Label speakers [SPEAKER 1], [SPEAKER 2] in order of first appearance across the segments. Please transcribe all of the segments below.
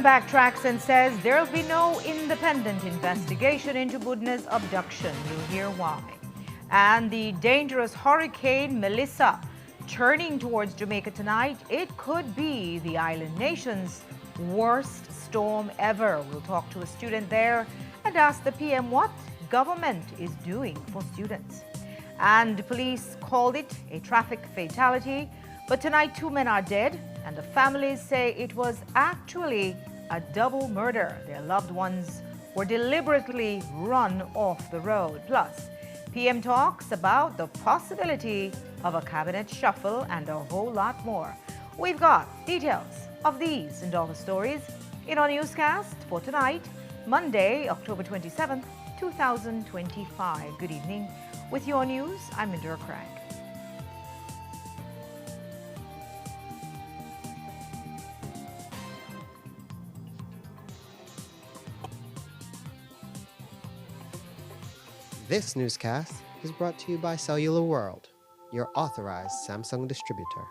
[SPEAKER 1] backtracks and says there'll be no independent investigation into Budna's abduction. You'll hear why. And the dangerous hurricane Melissa turning towards Jamaica tonight. It could be the island nation's worst storm ever. We'll talk to a student there and ask the PM what government is doing for students. And police called it a traffic fatality. But tonight, 2 men are dead, and the families say it was actually a double murder. Their loved ones were deliberately run off the road. Plus, PM talks about the possibility of a cabinet shuffle and a whole lot more. We've got details of these and all the stories in our newscast for tonight, Monday, October 27th, 2025. Good evening. With your news, I'm Indira Craig.
[SPEAKER 2] This newscast is brought to you by Cellular World, your authorized Samsung distributor.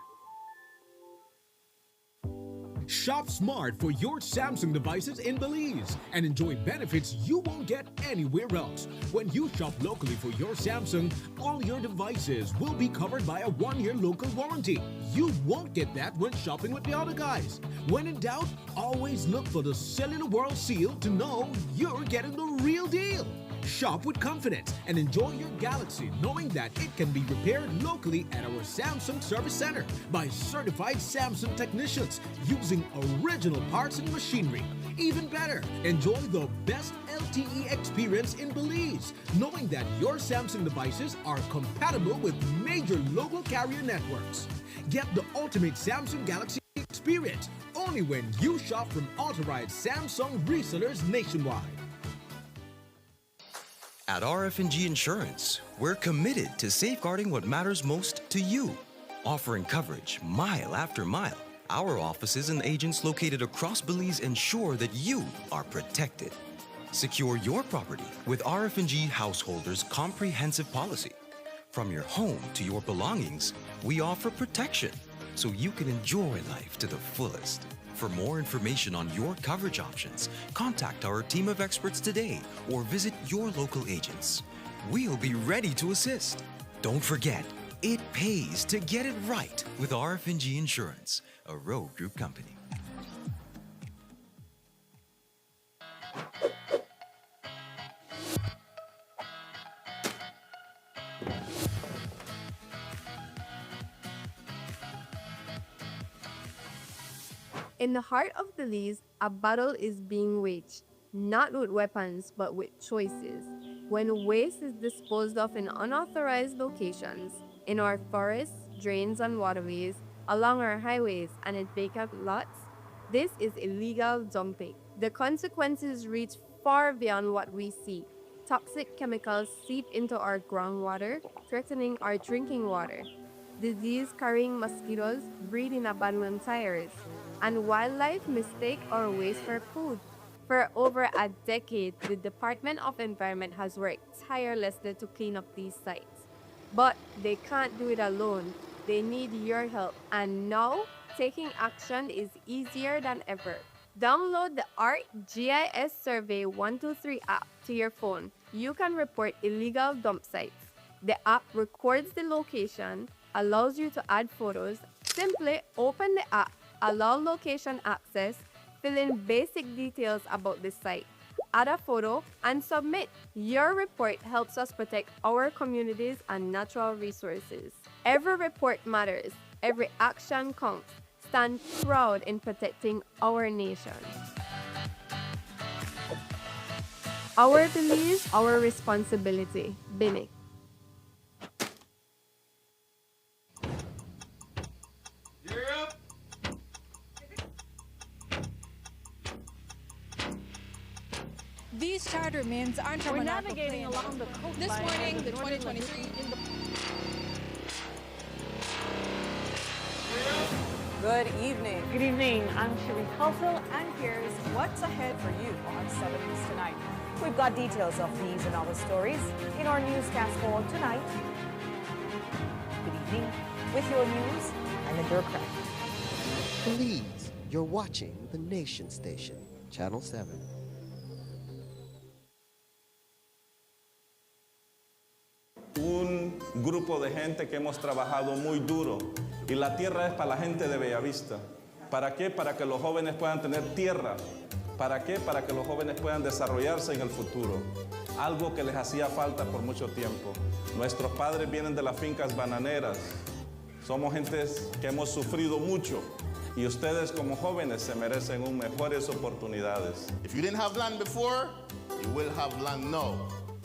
[SPEAKER 3] Shop smart for your Samsung devices in Belize and enjoy benefits you won't get anywhere else. When you shop locally for your Samsung, all your devices will be covered by a 1-year local warranty. You won't get that when shopping with the other guys. When in doubt, always look for the Cellular World seal to know you're getting the real deal. Shop with confidence and enjoy your Galaxy knowing that it can be repaired locally at our Samsung Service Center by certified Samsung technicians using original parts and machinery. Even better, enjoy the best LTE experience in Belize, knowing that your Samsung devices are compatible with major local carrier networks. Get the ultimate Samsung Galaxy experience only when you shop from authorized Samsung resellers nationwide.
[SPEAKER 4] At RF&G Insurance, we're committed to safeguarding what matters most to you, offering coverage mile after mile. Our offices and agents located across Belize ensure that you are protected. Secure your property with RF&G Householders Comprehensive Policy. From your home to your belongings, we offer protection so you can enjoy life to the fullest. For more information on your coverage options, contact our team of experts today or visit your local agents. We'll be ready to assist. Don't forget, it pays to get it right with RF&G Insurance, a Road Group company.
[SPEAKER 5] In the heart of Belize, a battle is being waged, not with weapons, but with choices. When waste is disposed of in unauthorized locations, in our forests, drains, and waterways, along our highways, and in vacant lots, this is illegal dumping. The consequences reach far beyond what we see. Toxic chemicals seep into our groundwater, threatening our drinking water. Disease-carrying mosquitoes breed in abandoned tires, and wildlife mistake our waste for food. For over a decade, the Department of Environment has worked tirelessly to clean up these sites. But they can't do it alone. They need your help. And now, taking action is easier than ever. Download the ArcGIS Survey 123 app to your phone. You can report illegal dump sites. The app records the location, allows you to add photos. Simply open the app, allow location access, fill in basic details about the site, add a photo, and submit. Your report helps us protect our communities and natural resources. Every report matters. Every action counts. Stand proud in protecting our nation. Our belief, our responsibility. BINIC.
[SPEAKER 6] These charter remains aren't from
[SPEAKER 7] We're navigating along the coast.
[SPEAKER 6] This morning, the 2023
[SPEAKER 7] Good evening. Good evening. I'm Sheree Kelso, and here's what's ahead for you on 7 News Tonight. We've got details of these and other stories in our newscast for tonight. Good evening. With your news, I'm Indira Craig.
[SPEAKER 2] Belize, you're watching the Nation Station, Channel 7.
[SPEAKER 8] Un grupo de gente que hemos trabajado muy duro y la tierra es para la gente de Bellavista. ¿Para qué? Para que los jóvenes puedan tener tierra. ¿Para qué? Para que los jóvenes puedan desarrollarse en el futuro. Algo que les hacía falta por mucho tiempo. Nuestros padres vienen de las fincas bananeras. Somos gentes que hemos sufrido mucho y ustedes como jóvenes se merecen mejores oportunidades.
[SPEAKER 9] If you didn't have land before, you will have land now.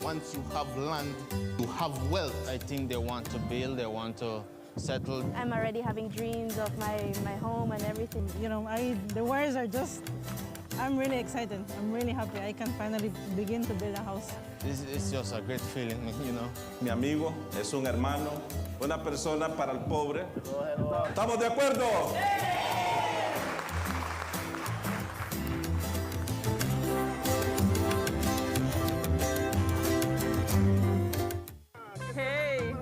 [SPEAKER 9] Once you have land, you have wealth.
[SPEAKER 10] I think they want to build, they want to settle.
[SPEAKER 11] I'm already having dreams of my home and everything.
[SPEAKER 12] You know, the words are just, I'm really excited. I'm really happy. I can finally begin to build a house.
[SPEAKER 10] It's just a great feeling, you know.
[SPEAKER 8] Mi amigo es un hermano, una persona para el pobre. ¿Estamos de acuerdo?
[SPEAKER 13] Hey,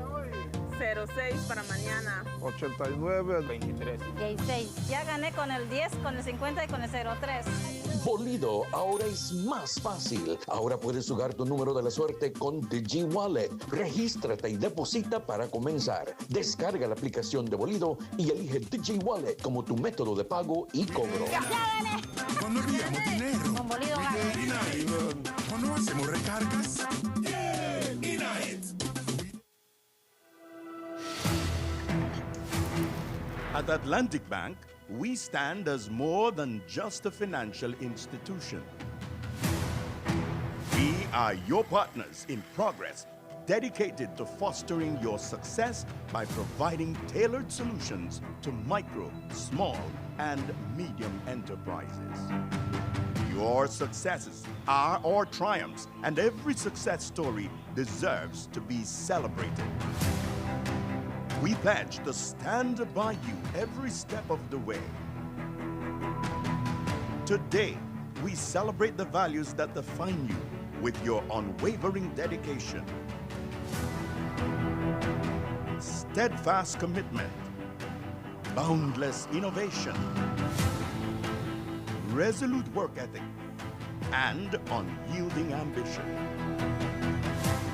[SPEAKER 13] 06 para mañana.
[SPEAKER 14] 89, 23.
[SPEAKER 11] 16. Ya gané con el 10, con el 50 y con el 03.
[SPEAKER 15] Bolido ahora es más fácil. Ahora puedes jugar tu número de la suerte con Digi Wallet. Regístrate y deposita para comenzar. Descarga la aplicación de Bolido y elige Digi Wallet como tu método de pago y cobro.
[SPEAKER 11] ¡Ya gané!
[SPEAKER 16] Cuando enviamos dinero.
[SPEAKER 11] Con Bolido gano.
[SPEAKER 16] Cuando hacemos recargas.
[SPEAKER 17] At Atlantic Bank, we stand as more than just a financial institution. We are your partners in progress, dedicated to fostering your success by providing tailored solutions to micro, small, and medium enterprises. Your successes are our triumphs, and every success story deserves to be celebrated. We pledge to stand by you every step of the way. Today, we celebrate the values that define you with your unwavering dedication, steadfast commitment, boundless innovation, resolute work ethic, and unyielding ambition.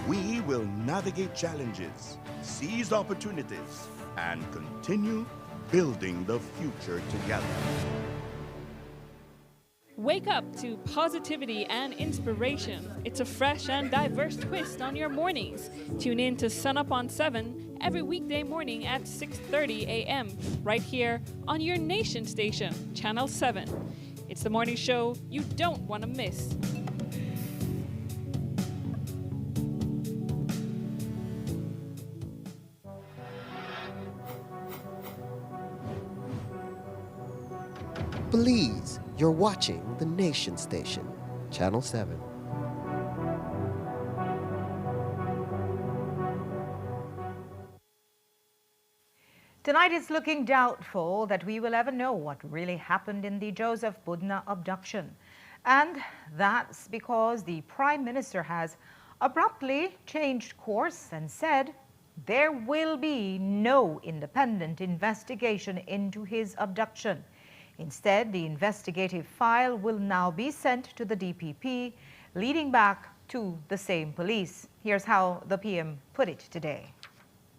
[SPEAKER 17] We will navigate challenges, seize opportunities, and continue building the future together.
[SPEAKER 18] Wake up to positivity and inspiration. It's a fresh and diverse twist on your mornings. Tune in to Sun Up on 7 every weekday morning at 6:30 a.m. right here on your Nation Station, Channel 7. It's the morning show you don't want to miss.
[SPEAKER 2] Belize, you're watching the Nation Station, Channel 7.
[SPEAKER 1] Tonight it's looking doubtful that we will ever know what really happened in the Joseph Budna abduction. And that's because the Prime Minister has abruptly changed course and said there will be no independent investigation into his abduction. Instead, the investigative file will now be sent to the DPP, leading back to the same police. Here's how the PM put it today.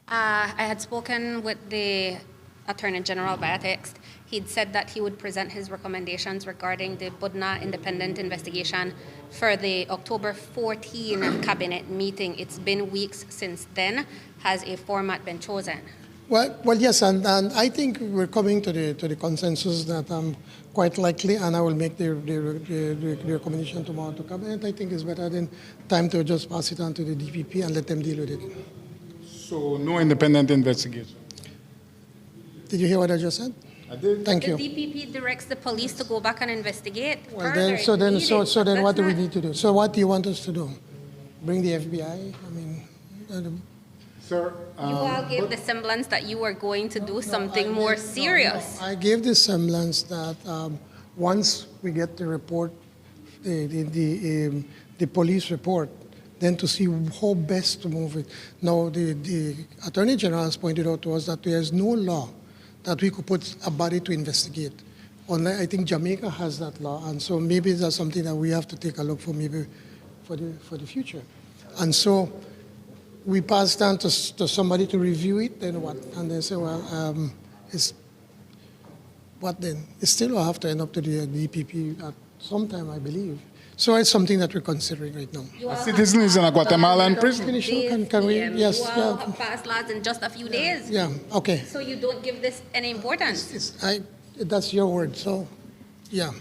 [SPEAKER 19] I had spoken with the Attorney General via text. He'd said that he would present his recommendations regarding the Budna independent investigation for the October 14 cabinet meeting. It's been weeks since then. Has a format been chosen?
[SPEAKER 20] Well, yes, and I think we're coming to the consensus that quite likely, and I will make the recommendation tomorrow to cabinet. I think it's better than time to just pass it on to the DPP and let them deal with it.
[SPEAKER 14] So no independent investigation.
[SPEAKER 20] Did you hear what I just said?
[SPEAKER 14] I did.
[SPEAKER 20] Thank you.
[SPEAKER 19] The DPP directs the police to go back and investigate.
[SPEAKER 20] Well,
[SPEAKER 19] further.
[SPEAKER 20] then what do we need to do? So what do you want us to do? Bring the FBI? I mean,
[SPEAKER 14] sir.
[SPEAKER 19] You all gave the semblance that you were going to do something more serious.
[SPEAKER 20] I gave the semblance that once we get the report, the police report, then to see how best to move it. Now, the Attorney General has pointed out to us that there is no law that we could put a body to investigate. Unlike, I think Jamaica has that law, and so maybe that's something that we have to take a look for maybe for the future. And so we pass down to somebody to review it, then what? And they say, well, it's what then? It still will have to end up to the DPP at some time, I believe. So it's something that we're considering right now.
[SPEAKER 14] A citizen is in a Guatemalan prison.
[SPEAKER 20] Can we? Yes.
[SPEAKER 19] You all have passed laws in just a few days.
[SPEAKER 20] Yeah. Okay.
[SPEAKER 19] So you don't give this any importance.
[SPEAKER 20] That's your word. So, yeah.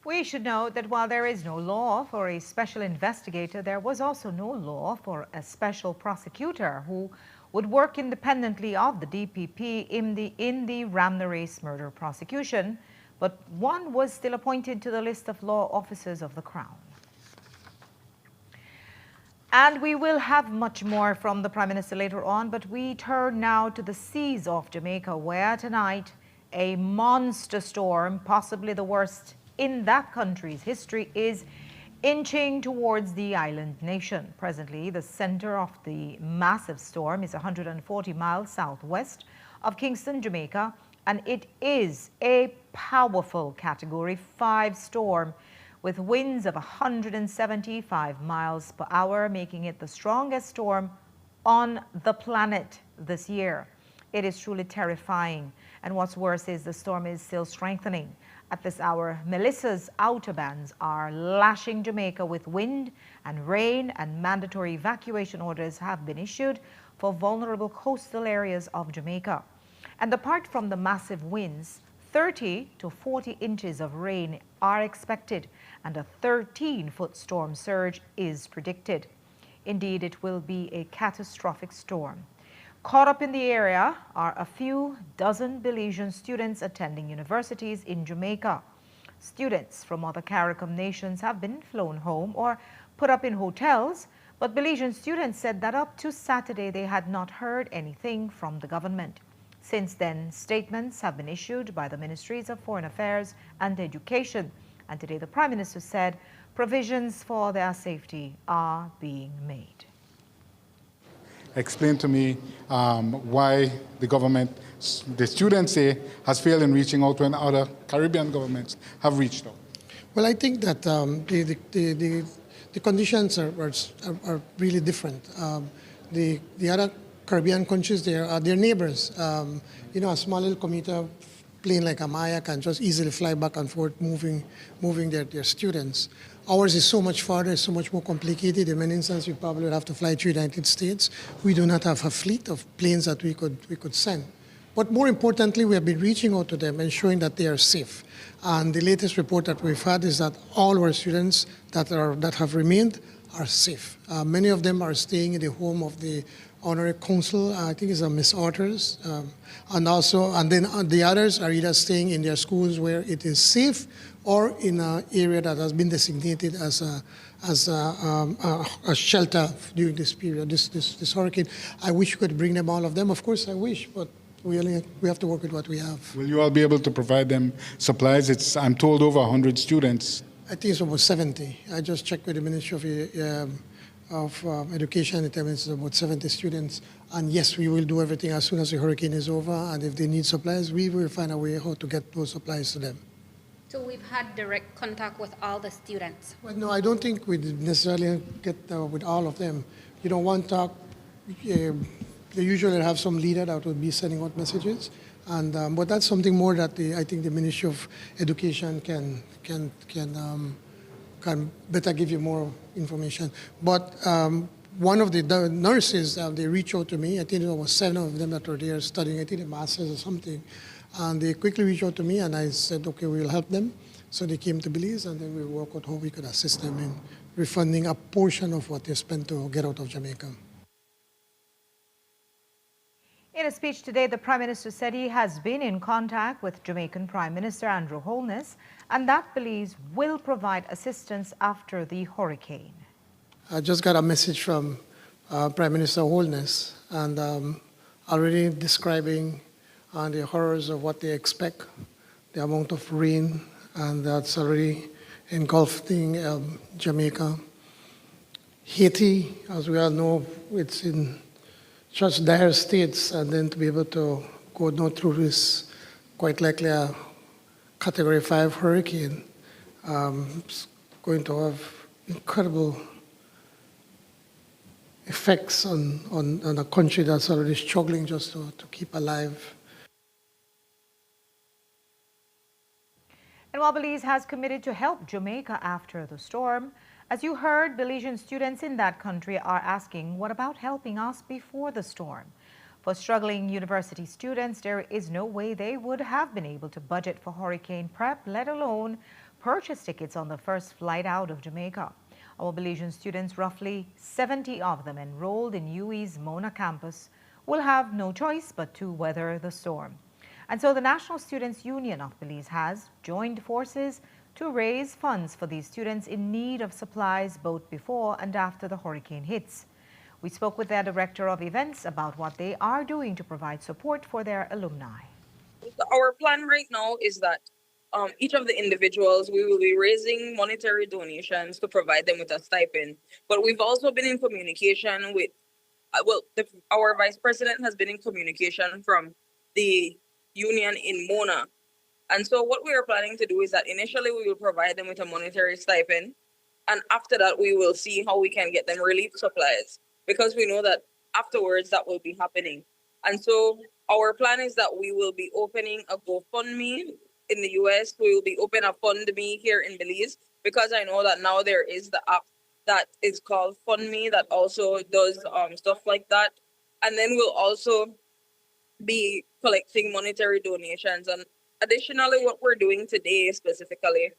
[SPEAKER 1] We should note that while there is no law for a special investigator, there was also no law for a special prosecutor who would work independently of the DPP in the Ramnaresh murder prosecution, but one was still appointed to the list of law officers of the Crown. And we will have much more from the Prime Minister later on, but we turn now to the seas of Jamaica, where tonight a monster storm, possibly the worst in that country's history, is inching towards the island nation. Presently, the center of the massive storm is 140 miles southwest of Kingston, Jamaica, and it is a powerful Category 5 storm with winds of 175 miles per hour, making it the strongest storm on the planet this year. It is truly terrifying, and what's worse is the storm is still strengthening. At this hour, Melissa's outer bands are lashing Jamaica with wind and rain, and mandatory evacuation orders have been issued for vulnerable coastal areas of Jamaica. And apart from the massive winds, 30 to 40 inches of rain are expected, and a 13-foot storm surge is predicted. Indeed, it will be a catastrophic storm. Caught up in the area are a few dozen Belizean students attending universities in Jamaica. Students from other CARICOM nations have been flown home or put up in hotels, but Belizean students said that up to Saturday they had not heard anything from the government. Since then, statements have been issued by the Ministries of Foreign Affairs and Education, and today the Prime Minister said provisions for their safety are being made.
[SPEAKER 14] Explain to me why the government, the students say, has failed in reaching out when other Caribbean governments have reached out.
[SPEAKER 20] Well, I think that the conditions are really different. The other Caribbean countries, they're neighbors. You know, a small little commuter plane like Amaya can just easily fly back and forth, moving their students. Ours is so much farther, so much more complicated. In many instances, we probably would have to fly to the United States. We do not have a fleet of planes that we could send. But more importantly, we have been reaching out to them, ensuring that they are safe. And the latest report that we've had is that all our students that have remained are safe. Many of them are staying in the home of the honorary consul, I think it's Miss Otters, and then the others are either staying in their schools where it is safe or in an area that has been designated as a shelter during this period, this hurricane. I wish we could bring them, all of them. Of course, I wish, but we have to work with what we have.
[SPEAKER 14] Will you all be able to provide them supplies? I'm told over 100 students.
[SPEAKER 20] I think it's about 70. I just checked with the Ministry of Education. It tells me it's about 70 students. And yes, we will do everything as soon as the hurricane is over. And if they need supplies, we will find a way how to get those supplies to them.
[SPEAKER 19] So we've had direct contact with all the students?
[SPEAKER 20] Well, no, I don't think we necessarily get with all of them. You know, one talk, they usually have some leader that would be sending out messages. And but that's something more that I think the Ministry of Education can better give you more information. But one of the nurses, they reached out to me. I think there was 7 of them that were there studying, I think a master's or something. And they quickly reached out to me, and I said, okay, we'll help them. So they came to Belize, and then we worked out how we could assist them in refunding a portion of what they spent to get out of Jamaica.
[SPEAKER 1] In a speech today, the Prime Minister said he has been in contact with Jamaican Prime Minister Andrew Holness, and that Belize will provide assistance after the hurricane.
[SPEAKER 20] I just got a message from Prime Minister Holness, and already describing the horrors of what they expect, the amount of rain, and that's already engulfing Jamaica. Haiti, as we all know, it's in such dire states, and then to be able to go through this quite likely a Category 5 hurricane. It's going to have incredible effects on a country that's already struggling just to keep alive.
[SPEAKER 1] And while Belize has committed to help Jamaica after the storm, as you heard, Belizean students in that country are asking, what about helping us before the storm? For struggling university students, there is no way they would have been able to budget for hurricane prep, let alone purchase tickets on the first flight out of Jamaica. Our Belizean students, roughly 70 of them enrolled in UWI's Mona campus, will have no choice but to weather the storm. And so the National Students Union of Belize has joined forces to raise funds for these students in need of supplies both before and after the hurricane hits. We spoke with their director of events about what they are doing to provide support for their alumni.
[SPEAKER 21] Our plan right now is that each of the individuals, we will be raising monetary donations to provide them with a stipend. But we've also been in communication with, our vice president has been in communication from the union in Mona. And so what we are planning to do is that initially we will provide them with a monetary stipend. And after that, we will see how we can get them relief supplies, because we know that afterwards that will be happening. And so our plan is that we will be opening a GoFundMe in the US. We will be opening a FundMe here in Belize, because I know that now there is the app that is called FundMe that also does stuff like that. And then we'll also be collecting monetary donations. And additionally, what we're doing today specifically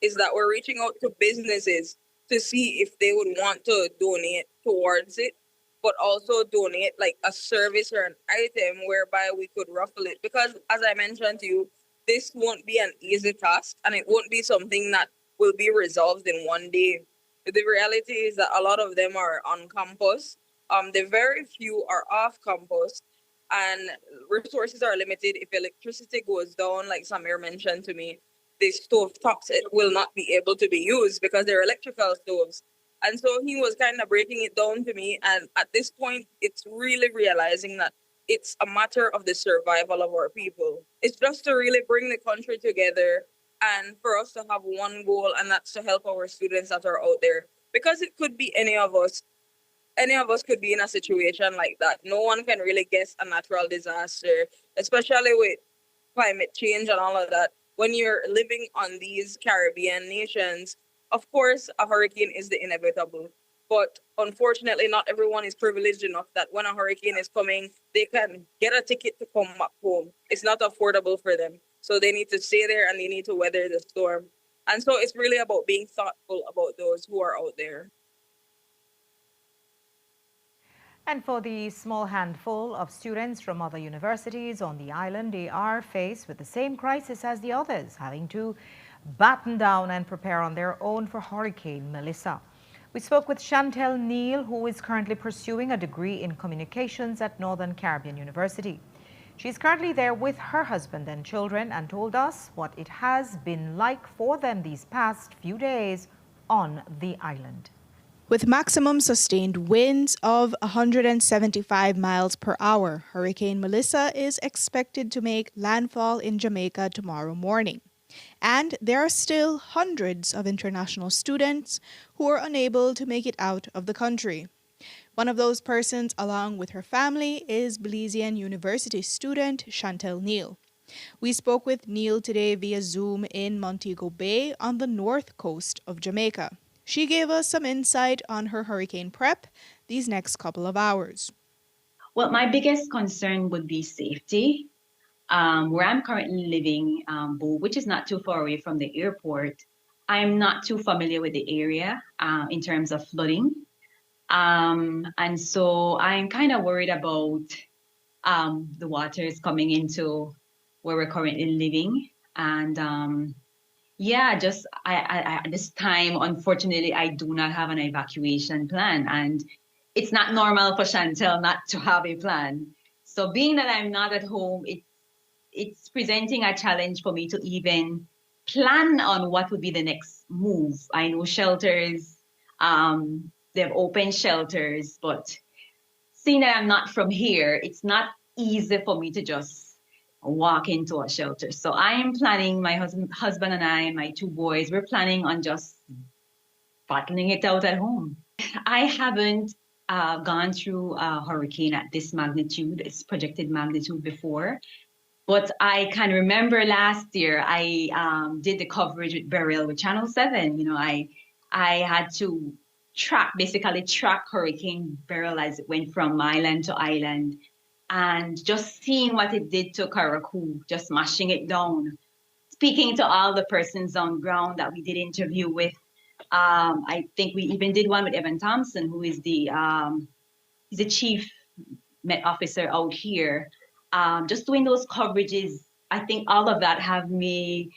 [SPEAKER 21] is that we're reaching out to businesses to see if they would want to donate towards it, but also donate like a service or an item whereby we could raffle it. Because as I mentioned to you, this won't be an easy task, and it won't be something that will be resolved in one day. The reality is that a lot of them are on campus. The very few are off campus, and resources are limited. If electricity goes down, like Samir mentioned to me, the stove tops will not be able to be used because they're electrical stoves. And so he was kind of breaking it down to me. And at this point, it's really realizing that it's a matter of the survival of our people. It's just to really bring the country together and for us to have one goal, and that's to help our students that are out there. Because it could be any of us. Any of us could be in a situation like that. No one can really guess a natural disaster, especially with climate change and all of that. When you're living on these Caribbean nations, of course, a hurricane is the inevitable. But unfortunately, not everyone is privileged enough that when a hurricane is coming, they can get a ticket to come back home. It's not affordable for them. So they need to stay there and they need to weather the storm. And so it's really about being thoughtful about those who are out there.
[SPEAKER 1] And for the small handful of students from other universities on the island, they are faced with the same crisis as the others, having to batten down and prepare on their own for Hurricane Melissa. We spoke with Chantel Neal, who is currently pursuing a degree in communications at Northern Caribbean University. She's currently there with her husband and children and told us what it has been like for them these past few days on the island.
[SPEAKER 22] With maximum sustained winds of 175 miles per hour, Hurricane Melissa is expected to make landfall in Jamaica tomorrow morning. And there are still hundreds of international students who are unable to make it out of the country. One of those persons, along with her family, is Belizean University student Chantel Neal. We spoke with Neal today via Zoom in Montego Bay on the north coast of Jamaica. She gave us some insight on her hurricane prep these next couple of hours.
[SPEAKER 23] Well, my biggest concern would be safety. Where I'm currently living, which is not too far away from the airport, I'm not too familiar with the area in terms of flooding. And so I'm kind of worried about the waters coming into where we're currently living. And yeah, just at this time, unfortunately, I do not have an evacuation plan. And it's not normal for Chantel not to have a plan. So being that I'm not at home, it's presenting a challenge for me to even plan on what would be the next move. I know shelters, they've opened shelters, but seeing that I'm not from here, it's not easy for me to just walk into a shelter. So I am planning, my husband and I and my 2 boys, we're planning on just battling it out at home. I haven't gone through a hurricane at this magnitude, its projected magnitude before. But I can remember last year, I did the coverage with Beryl with Channel 7. You know, I had to basically track Hurricane Beryl as it went from island to island. And just seeing what it did to Karakou, just smashing it down. Speaking to all the persons on ground that we did interview with, I think we even did one with Evan Thompson, who is the chief Met officer out here. Just doing those coverages, I think all of that have me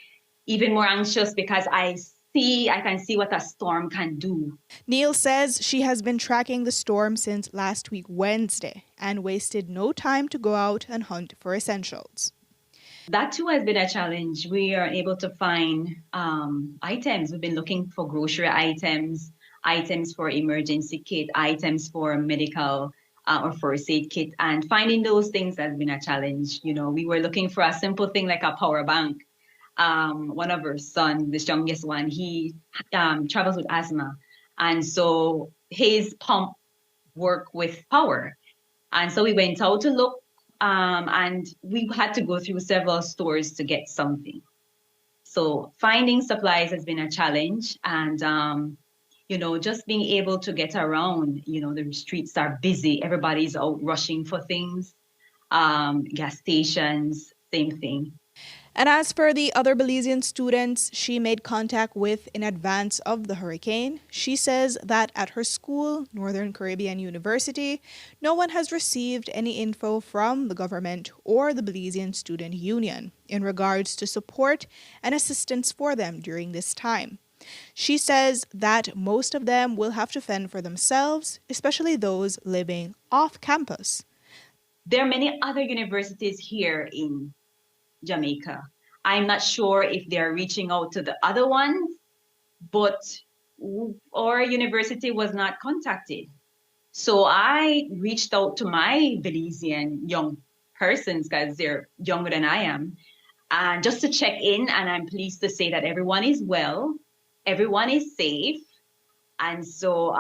[SPEAKER 23] even more anxious because I can see what a storm can do.
[SPEAKER 22] Neil says she has been tracking the storm since last week Wednesday and wasted no time to go out and hunt for essentials.
[SPEAKER 23] That too has been a challenge. We are able to find items. We've been looking for grocery items, items for emergency kit, items for medical or first aid kit, and finding those things has been a challenge. You know, we were looking for a simple thing like a power bank. One of our sons, the youngest one, he travels with asthma, and so his pump worked with power. And so we went out to look, and we had to go through several stores to get something. So finding supplies has been a challenge, and you know, just being able to get around. You know, the streets are busy. Everybody's out rushing for things. Gas stations, same thing.
[SPEAKER 22] And as for the other Belizean students she made contact with in advance of the hurricane, she says that at her school, Northern Caribbean University, no one has received any info from the government or the Belizean Student Union in regards to support and assistance for them during this time. She says that most of them will have to fend for themselves, especially those living off campus.
[SPEAKER 23] There are many other universities here in Jamaica. I'm not sure if they're reaching out to the other ones, but our university was not contacted. So I reached out to my Belizean young persons, because they're younger than I am, and just to check in, and I'm pleased to say that everyone is well, everyone is safe, and so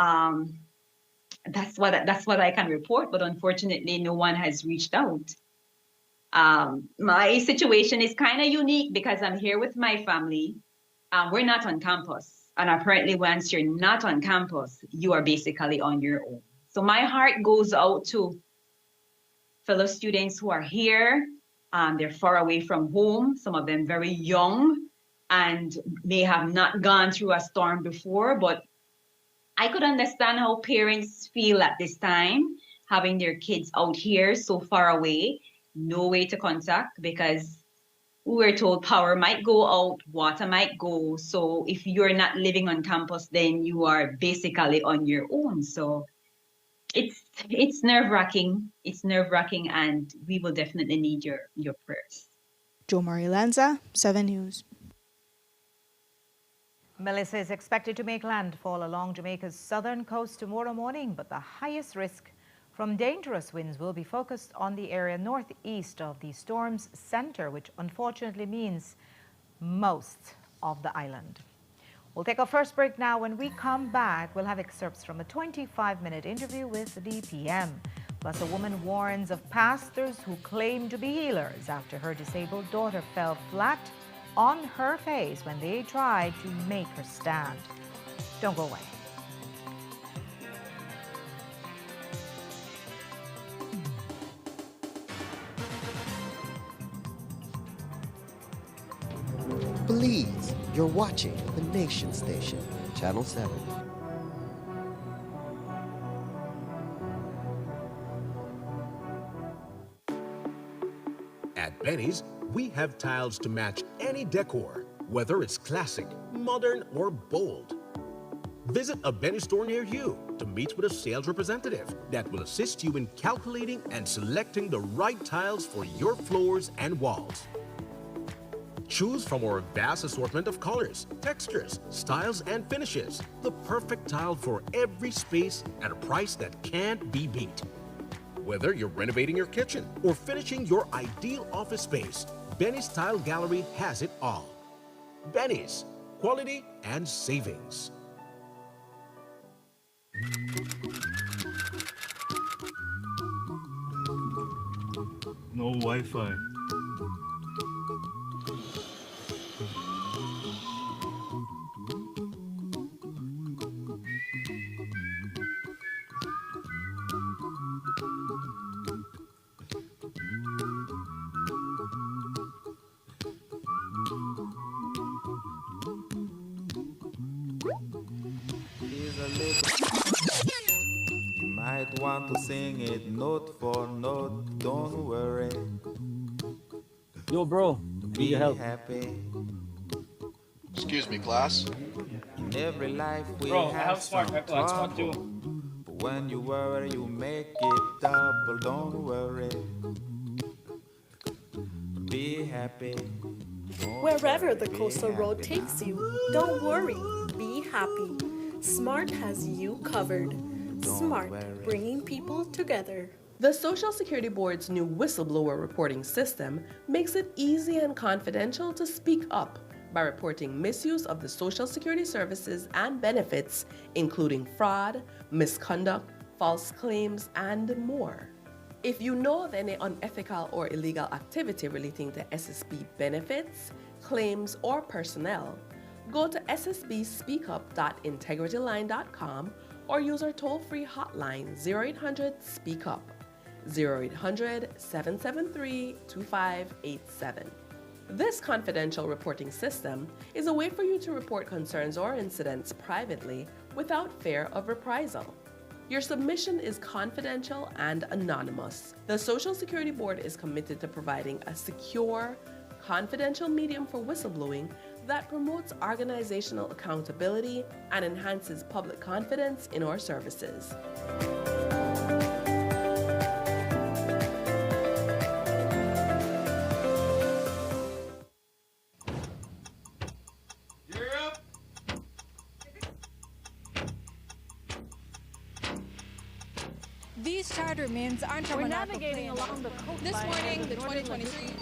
[SPEAKER 23] that's what I can report, but unfortunately no one has reached out. My situation is kind of unique because I'm here with my family. We're not on campus. And apparently once you're not on campus, you are basically on your own. So my heart goes out to fellow students who are here. They're far away from home, some of them very young and may have not gone through a storm before. But I could understand how parents feel at this time, having their kids out here so far away. No way to contact, because we're told power might go out, water might go. So if you're not living on campus, then you are basically on your own. So it's nerve-wracking. It's nerve-wracking, and we will definitely need your prayers.
[SPEAKER 22] Jo Marie Lanza, 7 News.
[SPEAKER 1] Melissa is expected to make landfall along Jamaica's southern coast tomorrow morning, but the highest risk from dangerous winds will be focused on the area northeast of the storm's center, which unfortunately means most of the island. We'll take our first break now. When we come back, we'll have excerpts from a 25-minute interview with the PM. Plus, a woman warns of pastors who claim to be healers after her disabled daughter fell flat on her face when they tried to make her stand. Don't go away.
[SPEAKER 2] Belize, you're watching the Nation Station, Channel 7.
[SPEAKER 3] At Benny's, we have tiles to match any decor, whether it's classic, modern, or bold. Visit a Benny store near you to meet with a sales representative that will assist you in calculating and selecting the right tiles for your floors and walls. Choose from our vast assortment of colors, textures, styles, and finishes. The perfect tile for every space at a price that can't be beat. Whether you're renovating your kitchen or finishing your ideal office space, Benny's Tile Gallery has it all. Benny's, quality and savings.
[SPEAKER 4] No Wi-Fi.
[SPEAKER 5] You might want to sing it note for note, don't worry.
[SPEAKER 6] Yo, bro,
[SPEAKER 5] Be happy.
[SPEAKER 24] Excuse me, class.
[SPEAKER 5] In every life we
[SPEAKER 6] Bro, I
[SPEAKER 5] have
[SPEAKER 6] have smart
[SPEAKER 5] some
[SPEAKER 6] Wi-Fi, it's not
[SPEAKER 5] trouble. But when you worry, you make it double, don't worry. Be happy.
[SPEAKER 25] Wherever the coastal road takes you, don't worry, be happy. Smart has you covered. Smart, bringing people together.
[SPEAKER 26] The Social Security Board's new whistleblower reporting system makes it easy and confidential to speak up by reporting misuse of the Social Security services and benefits, including fraud, misconduct, false claims, and more. If you know of any unethical or illegal activity relating to SSB benefits, claims, or personnel, go to ssbspeakup.integrityline.com or use our toll-free hotline 0800-SPEAK-UP, 0800-773-2587. This confidential reporting system is a way for you to report concerns or incidents privately without fear of reprisal. Your submission is confidential and anonymous. The Social Security Board is committed to providing a secure, confidential medium for whistleblowing that promotes organizational accountability and enhances public confidence in our services.
[SPEAKER 27] These charter means aren't
[SPEAKER 7] We're navigating along the coastline.
[SPEAKER 27] This morning, the 2023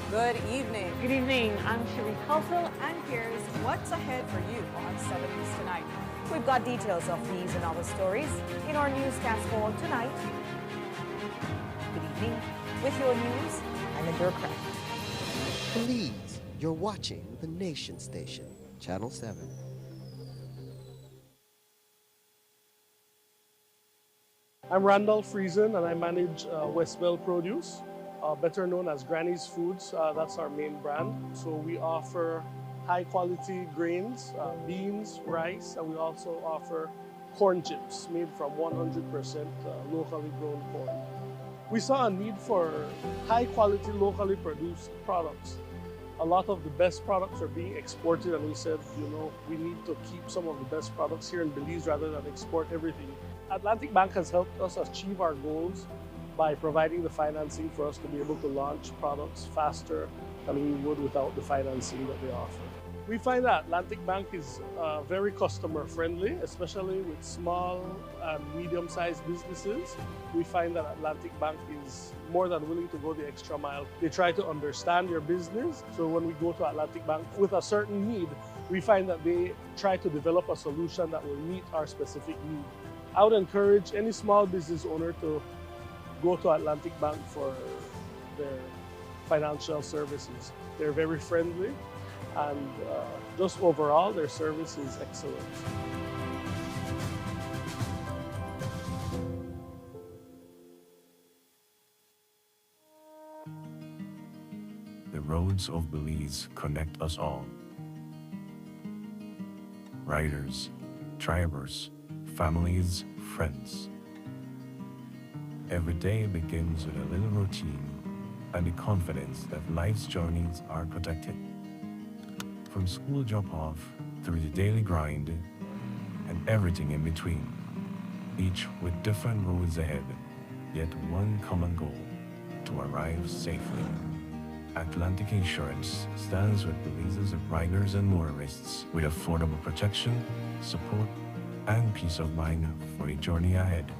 [SPEAKER 7] Good evening. Good evening. I'm Cherie Halsell, and here's what's ahead for you on 7 News Tonight. We've got details of these and other stories in our newscast for tonight. Good evening. With your news, I'm Linda Craft.
[SPEAKER 2] Please, you're watching the Nation Station, Channel 7.
[SPEAKER 28] I'm Randolph Friesen, and I manage Westbell Produce, better known as Granny's Foods. That's our main brand. So we offer high-quality grains, beans, rice, and we also offer corn chips made from 100% locally grown corn. We saw a need for high-quality, locally produced products. A lot of the best products are being exported, and we said, you know, we need to keep some of the best products here in Belize rather than export everything. Atlantic Bank has helped us achieve our goals by providing the financing for us to be able to launch products faster than we would without the financing that they offer. We find that Atlantic Bank is very customer friendly, especially with small and medium-sized businesses. We find that Atlantic Bank is more than willing to go the extra mile. They try to understand your business. So when we go to Atlantic Bank with a certain need, we find that they try to develop a solution that will meet our specific need. I would encourage any small business owner to go to Atlantic Bank for their financial services. They're very friendly, and just overall, their service is excellent.
[SPEAKER 29] The roads of Belize connect us all. Riders, drivers, families, friends. Every day begins with a little routine and the confidence that life's journeys are protected. From school drop-off through the daily grind and everything in between, each with different roads ahead, yet one common goal: to arrive safely. Atlantic Insurance stands with Belize's riders and motorists with affordable protection, support, and peace of mind for the journey ahead.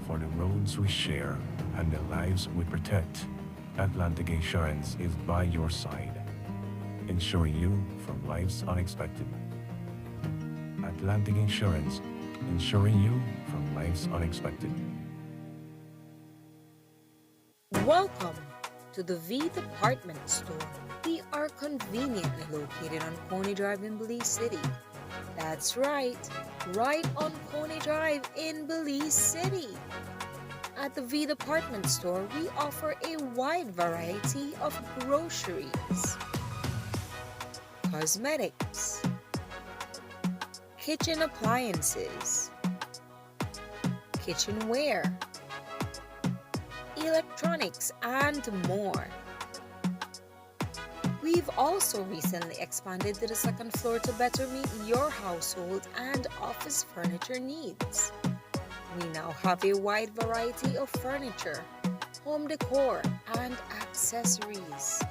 [SPEAKER 29] For the roads we share and the lives we protect, Atlantic Insurance is by your side, insuring you from life's unexpected. Atlantic Insurance, insuring you from life's unexpected.
[SPEAKER 8] Welcome to the V Department Store. We are conveniently located on Coney Drive in Belize City. That's right on Coney Drive in Belize City. At the V Department Store, we offer a wide variety of groceries, cosmetics, kitchen appliances, kitchenware, electronics, and more. We've also recently expanded to the second floor to better meet your household and office furniture needs. We now have a wide variety of furniture, home decor, and accessories.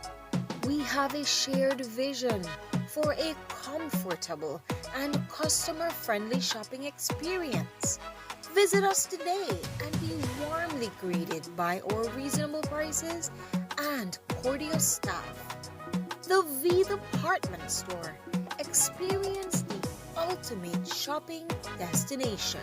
[SPEAKER 8] We have a shared vision for a comfortable and customer-friendly shopping experience. Visit us today and be warmly greeted by our reasonable prices and cordial staff. The V Department Store. Experience the ultimate shopping destination.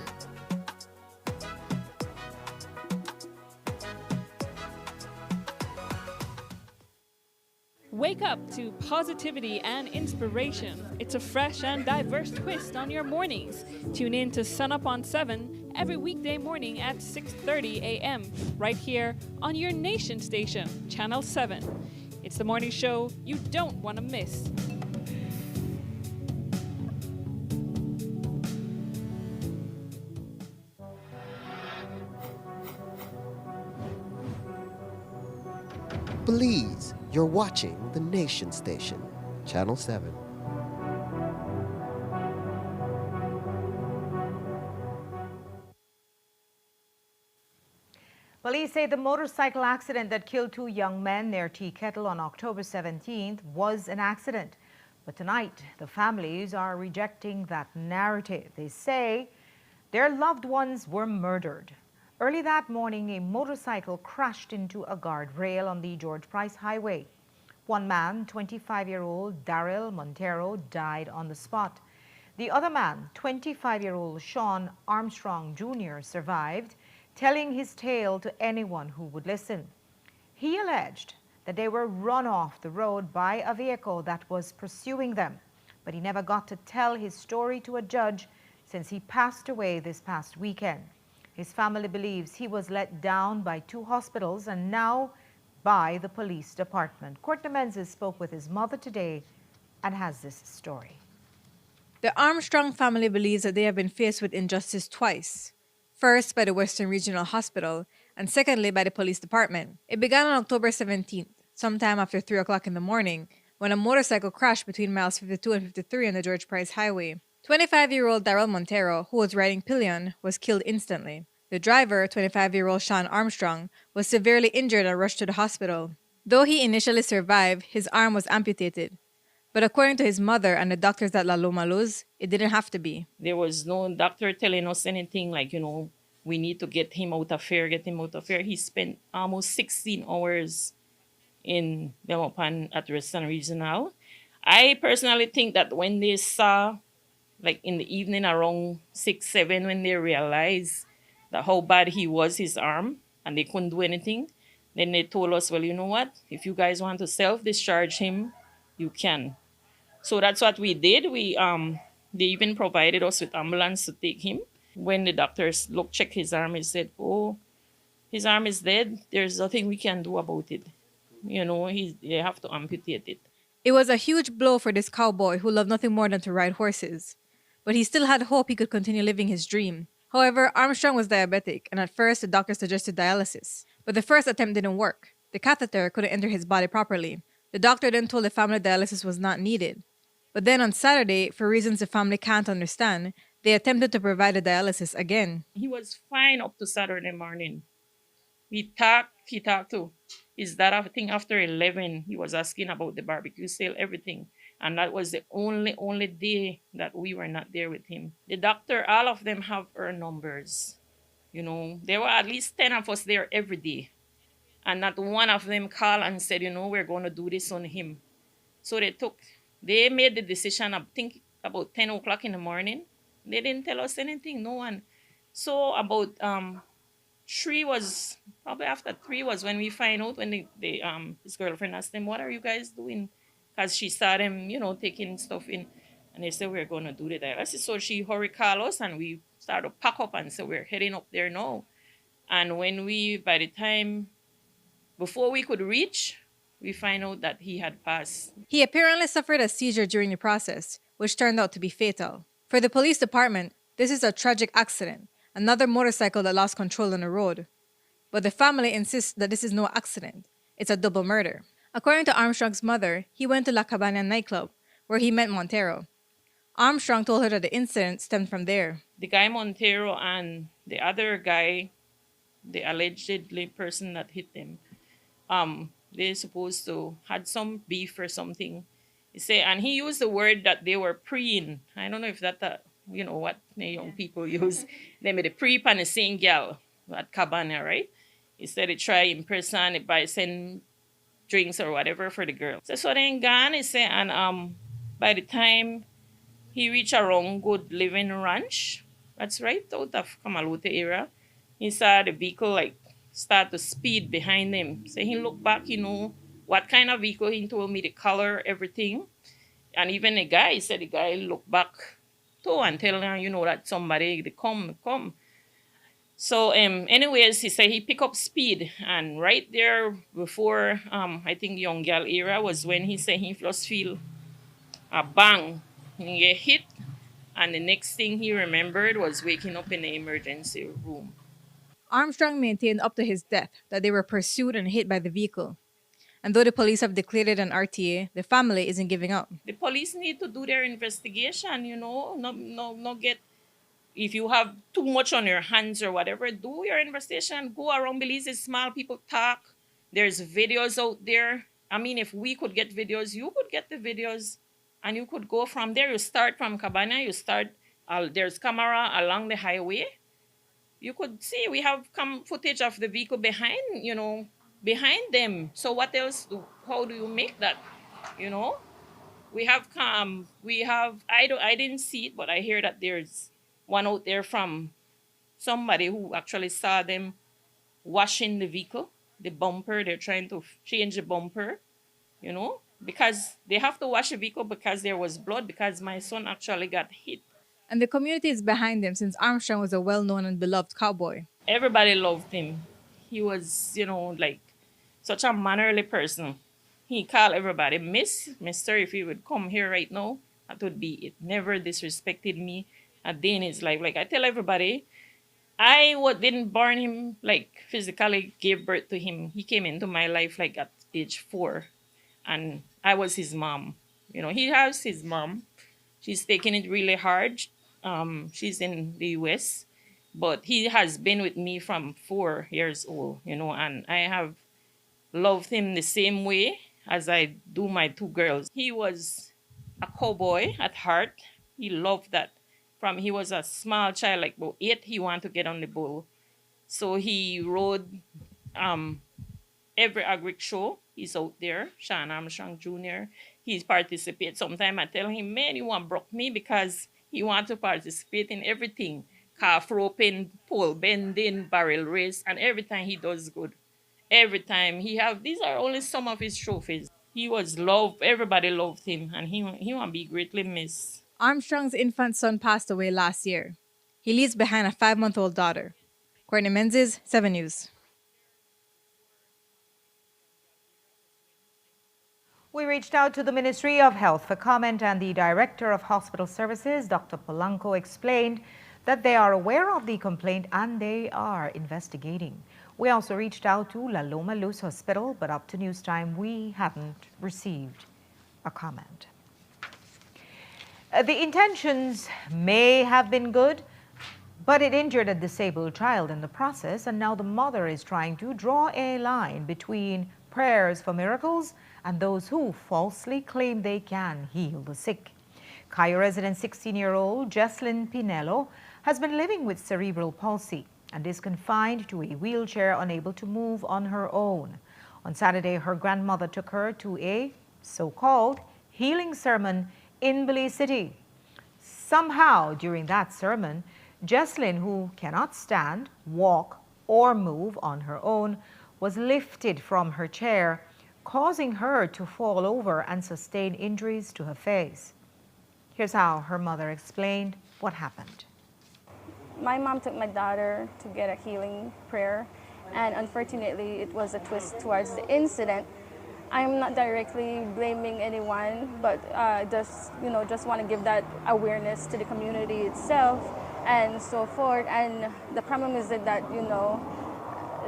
[SPEAKER 18] Wake up to positivity and inspiration. It's a fresh and diverse twist on your mornings. Tune in to Sun Up on 7 every weekday morning at 6:30 a.m. right here on your nation station, Channel 7. It's the morning show you don't want to miss.
[SPEAKER 2] Belize, you're watching the Nation Station, Channel 7.
[SPEAKER 1] Police say the motorcycle accident that killed 2 young men near Tea Kettle on October 17th was an accident. But tonight, the families are rejecting that narrative. They say their loved ones were murdered. Early that morning, a motorcycle crashed into a guardrail on the George Price Highway. One man, 25-year-old Daryl Montero, died on the spot. The other man, 25-year-old Sean Armstrong Jr., survived, telling his tale to anyone who would listen. He alleged that they were run off the road by a vehicle that was pursuing them, but he never got to tell his story to a judge since he passed away this past weekend. His family believes he was let down by 2 hospitals and now by the police department. Courtney Menzies spoke with his mother today and has this story.
[SPEAKER 9] The Armstrong family believes that they have been faced with injustice twice. First, by the Western Regional Hospital, and secondly, by the police department. It began on October 17th, sometime after 3 o'clock in the morning, when a motorcycle crashed between miles 52 and 53 on the George Price Highway. 25-year-old Daryl Montero, who was riding pillion, was killed instantly. The driver, 25-year-old Sean Armstrong, was severely injured and rushed to the hospital. Though he initially survived, his arm was amputated. But according to his mother and the doctors at La Loma Luz, it didn't have to be.
[SPEAKER 10] There was no doctor telling us anything like, we need to get him out of here, He spent almost 16 hours in Belmopan at Western Regional. I personally think that when they saw, like in the evening around 6, 7, when they realized that how bad he was, his arm, and they couldn't do anything, then they told us, well, you know what? If you guys want to self-discharge him, you can. So that's what we did. They even provided us with ambulance to take him. When the doctors checked his arm, he said, oh, his arm is dead. There's nothing we can do about it. They have to amputate it.
[SPEAKER 9] It was a huge blow for this cowboy who loved nothing more than to ride horses. But he still had hope he could continue living his dream. However, Armstrong was diabetic, and at first the doctor suggested dialysis. But the first attempt didn't work. The catheter couldn't enter his body properly. The doctor then told the family dialysis was not needed. But then on Saturday, for reasons the family can't understand, they attempted to provide the dialysis again.
[SPEAKER 10] He was fine up to Saturday morning. He talked too. His dad, I think after 11, he was asking about the barbecue sale, everything. And that was the only day that we were not there with him. The doctor, all of them have our numbers. You know, there were at least 10 of us there every day. And not one of them called and said, you know, we're going to do this on him. So they made the decision, I think, about 10 o'clock in the morning. They didn't tell us anything, no one. So about 3 was, probably after 3 was when we find out, when his girlfriend asked them, what are you guys doing? Because she saw them, you know, taking stuff in. And they said, we're going to do the dialysis. So she hurried call us and we started to pack up and said, we're heading up there now. And when by the time, before we could reach, we find out that he had passed.
[SPEAKER 9] He apparently suffered a seizure during the process, which turned out to be fatal. For the police department, this is a tragic accident, another motorcycle that lost control on the road. But the family insists that this is no accident. It's a double murder. According to Armstrong's mother, he went to La Cabana nightclub, where he met Montero. Armstrong told her that the incident stemmed from there.
[SPEAKER 10] The guy Montero and the other guy, the allegedly person that hit them, they're supposed to had some beef or something. And he used the word that they were preing. I don't know if that, you know, what the young people use. They made a pre and the same girl at Cabana, right? He said they try in person by send drinks or whatever for the girl. So then gone, he said, and by the time he reached around Good Living Ranch, that's right, out of Kamalute area, he saw the vehicle like start to speed behind him. So he looked back, you know, what kind of vehicle, he told me the color, everything. And even the guy, he said the guy looked back too and tell him, you know, that somebody, they come. So anyways, he said he picked up speed. And right there before, I think Young Girl era was when he said he just feel a bang. He get hit. And the next thing he remembered was waking up in the emergency room.
[SPEAKER 9] Armstrong maintained up to his death that they were pursued and hit by the vehicle. And though the police have declared it an RTA, the family isn't giving up.
[SPEAKER 10] The police need to do their investigation, you know, not get, if you have too much on your hands or whatever, do your investigation, go around Belize, small people talk. There's videos out there. I mean, if we could get videos, you could get the videos and you could go from there. You start from Cabana, there's camera along the highway. You could see, we have footage of the vehicle behind them. So what else, how do you make that, you know? I didn't see it, but I hear that there's one out there from somebody who actually saw them washing the vehicle, the bumper. They're trying to change the bumper, you know, because they have to wash the vehicle because there was blood, because my son actually got hit.
[SPEAKER 9] And the community is behind him since Armstrong was a well-known and beloved cowboy.
[SPEAKER 10] Everybody loved him. He was, you know, like such a mannerly person. He called everybody Mister, if he would come here right now, that would be it. Never disrespected me a day in his life. Like I tell everybody, I didn't born him, like physically gave birth to him. He came into my life like at age 4. And I was his mom. You know, he has his mom. She's taking it really hard. She's in the US. But he has been with me from 4 years old, you know, and I have loved him the same way as I do my 2 girls. He was a cowboy at heart. He loved that. From he was a small child, like about 8, he wanted to get on the bull. So he rode every agric show. He's out there, Sean Armstrong Jr. He participates. Sometimes I tell him, man, you want to broke me, because he wants to participate in everything. Calf roping, pole bending, barrel race, and every time he does good. Every time these are only some of his trophies. He was loved, everybody loved him, and he want to be greatly missed.
[SPEAKER 9] Armstrong's infant son passed away last year. He leaves behind a 5-month-old daughter. Courtney Menzies, 7 News.
[SPEAKER 1] We reached out to the Ministry of Health for comment, and the Director of Hospital Services, Dr. Polanco, explained that they are aware of the complaint and they are investigating. We also reached out to La Loma Luz Hospital, but up to news time, we haven't received a comment. The intentions may have been good, but it injured a disabled child in the process, and now the mother is trying to draw a line between prayers for miracles and those who falsely claim they can heal the sick. Cayo resident 16-year-old Jesslyn Pinello has been living with cerebral palsy and is confined to a wheelchair, unable to move on her own. On Saturday, her grandmother took her to a so-called healing sermon in Belize City. Somehow, during that sermon, Jesslyn, who cannot stand, walk, or move on her own, was lifted from her chair, causing her to fall over and sustain injuries to her face. Here's how her mother explained what happened.
[SPEAKER 11] My mom took my daughter to get a healing prayer, and unfortunately it was a twist towards the incident. I'm not directly blaming anyone, but just want to give that awareness to the community itself and so forth. And the problem is that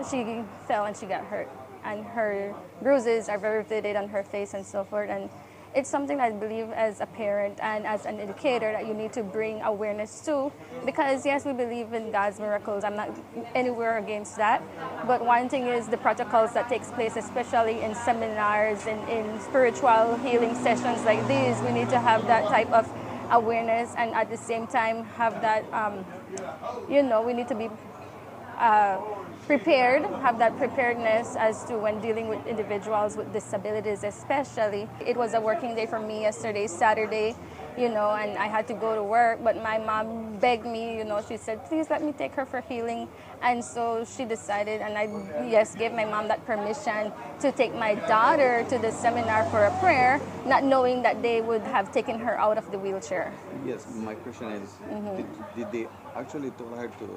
[SPEAKER 11] she fell and she got hurt, and her bruises are very vivid on her face and so forth. And it's something I believe as a parent and as an educator that you need to bring awareness to, because yes, we believe in God's miracles. I'm not anywhere against that. But one thing is the protocols that takes place, especially in seminars and in spiritual healing sessions like these. We need to have that type of awareness, and at the same time have that, we need to be prepared, have that preparedness as to when dealing with individuals with disabilities especially. It was a working day for me yesterday, Saturday, and I had to go to work, but my mom begged me, she said, please let me take her for healing. And so she decided, and I, gave my mom that permission to take my daughter to the seminar for a prayer, not knowing that they would have taken her out of the wheelchair.
[SPEAKER 12] Yes, my question is, did they actually tell her to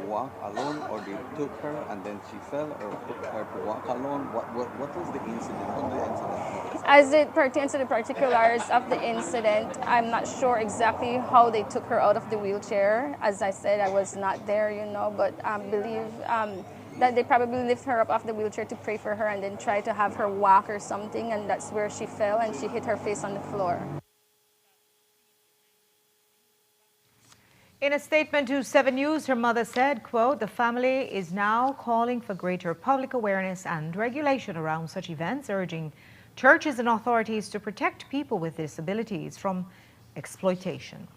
[SPEAKER 12] walk alone, or they took her and then she fell, or took her to walk alone? What was the incident? What the incident?
[SPEAKER 11] As it pertains to the particulars of the incident, I'm not sure exactly how they took her out of the wheelchair. As I said, I was not there, but I believe that they probably lift her up off the wheelchair to pray for her and then try to have her walk or something, and that's where she fell and she hit her face on the floor.
[SPEAKER 1] In a statement to 7 News, her mother said, quote, the family is now calling for greater public awareness and regulation around such events, urging churches and authorities to protect people with disabilities from exploitation.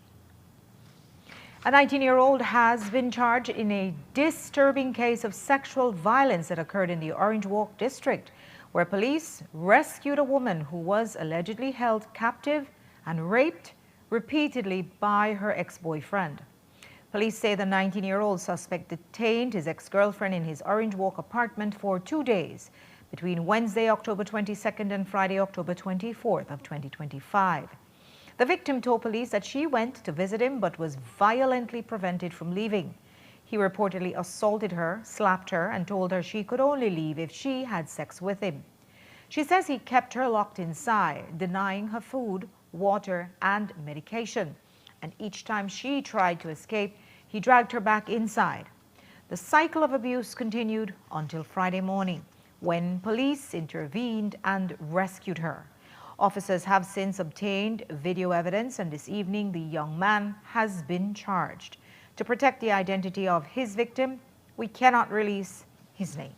[SPEAKER 1] A 19-year-old has been charged in a disturbing case of sexual violence that occurred in the Orange Walk district, where police rescued a woman who was allegedly held captive and raped repeatedly by her ex-boyfriend. Police say the 19-year-old suspect detained his ex-girlfriend in his Orange Walk apartment for 2 days between Wednesday, October 22nd and Friday, October 24th of 2025. The victim told police that she went to visit him but was violently prevented from leaving. He reportedly assaulted her, slapped her, and told her she could only leave if she had sex with him. She says he kept her locked inside, denying her food, water, and medication. And each time she tried to escape, he dragged her back inside. The cycle of abuse continued until Friday morning, when police intervened and rescued her. Officers have since obtained video evidence, and this evening the young man has been charged. To protect the identity of his victim, we cannot release his name.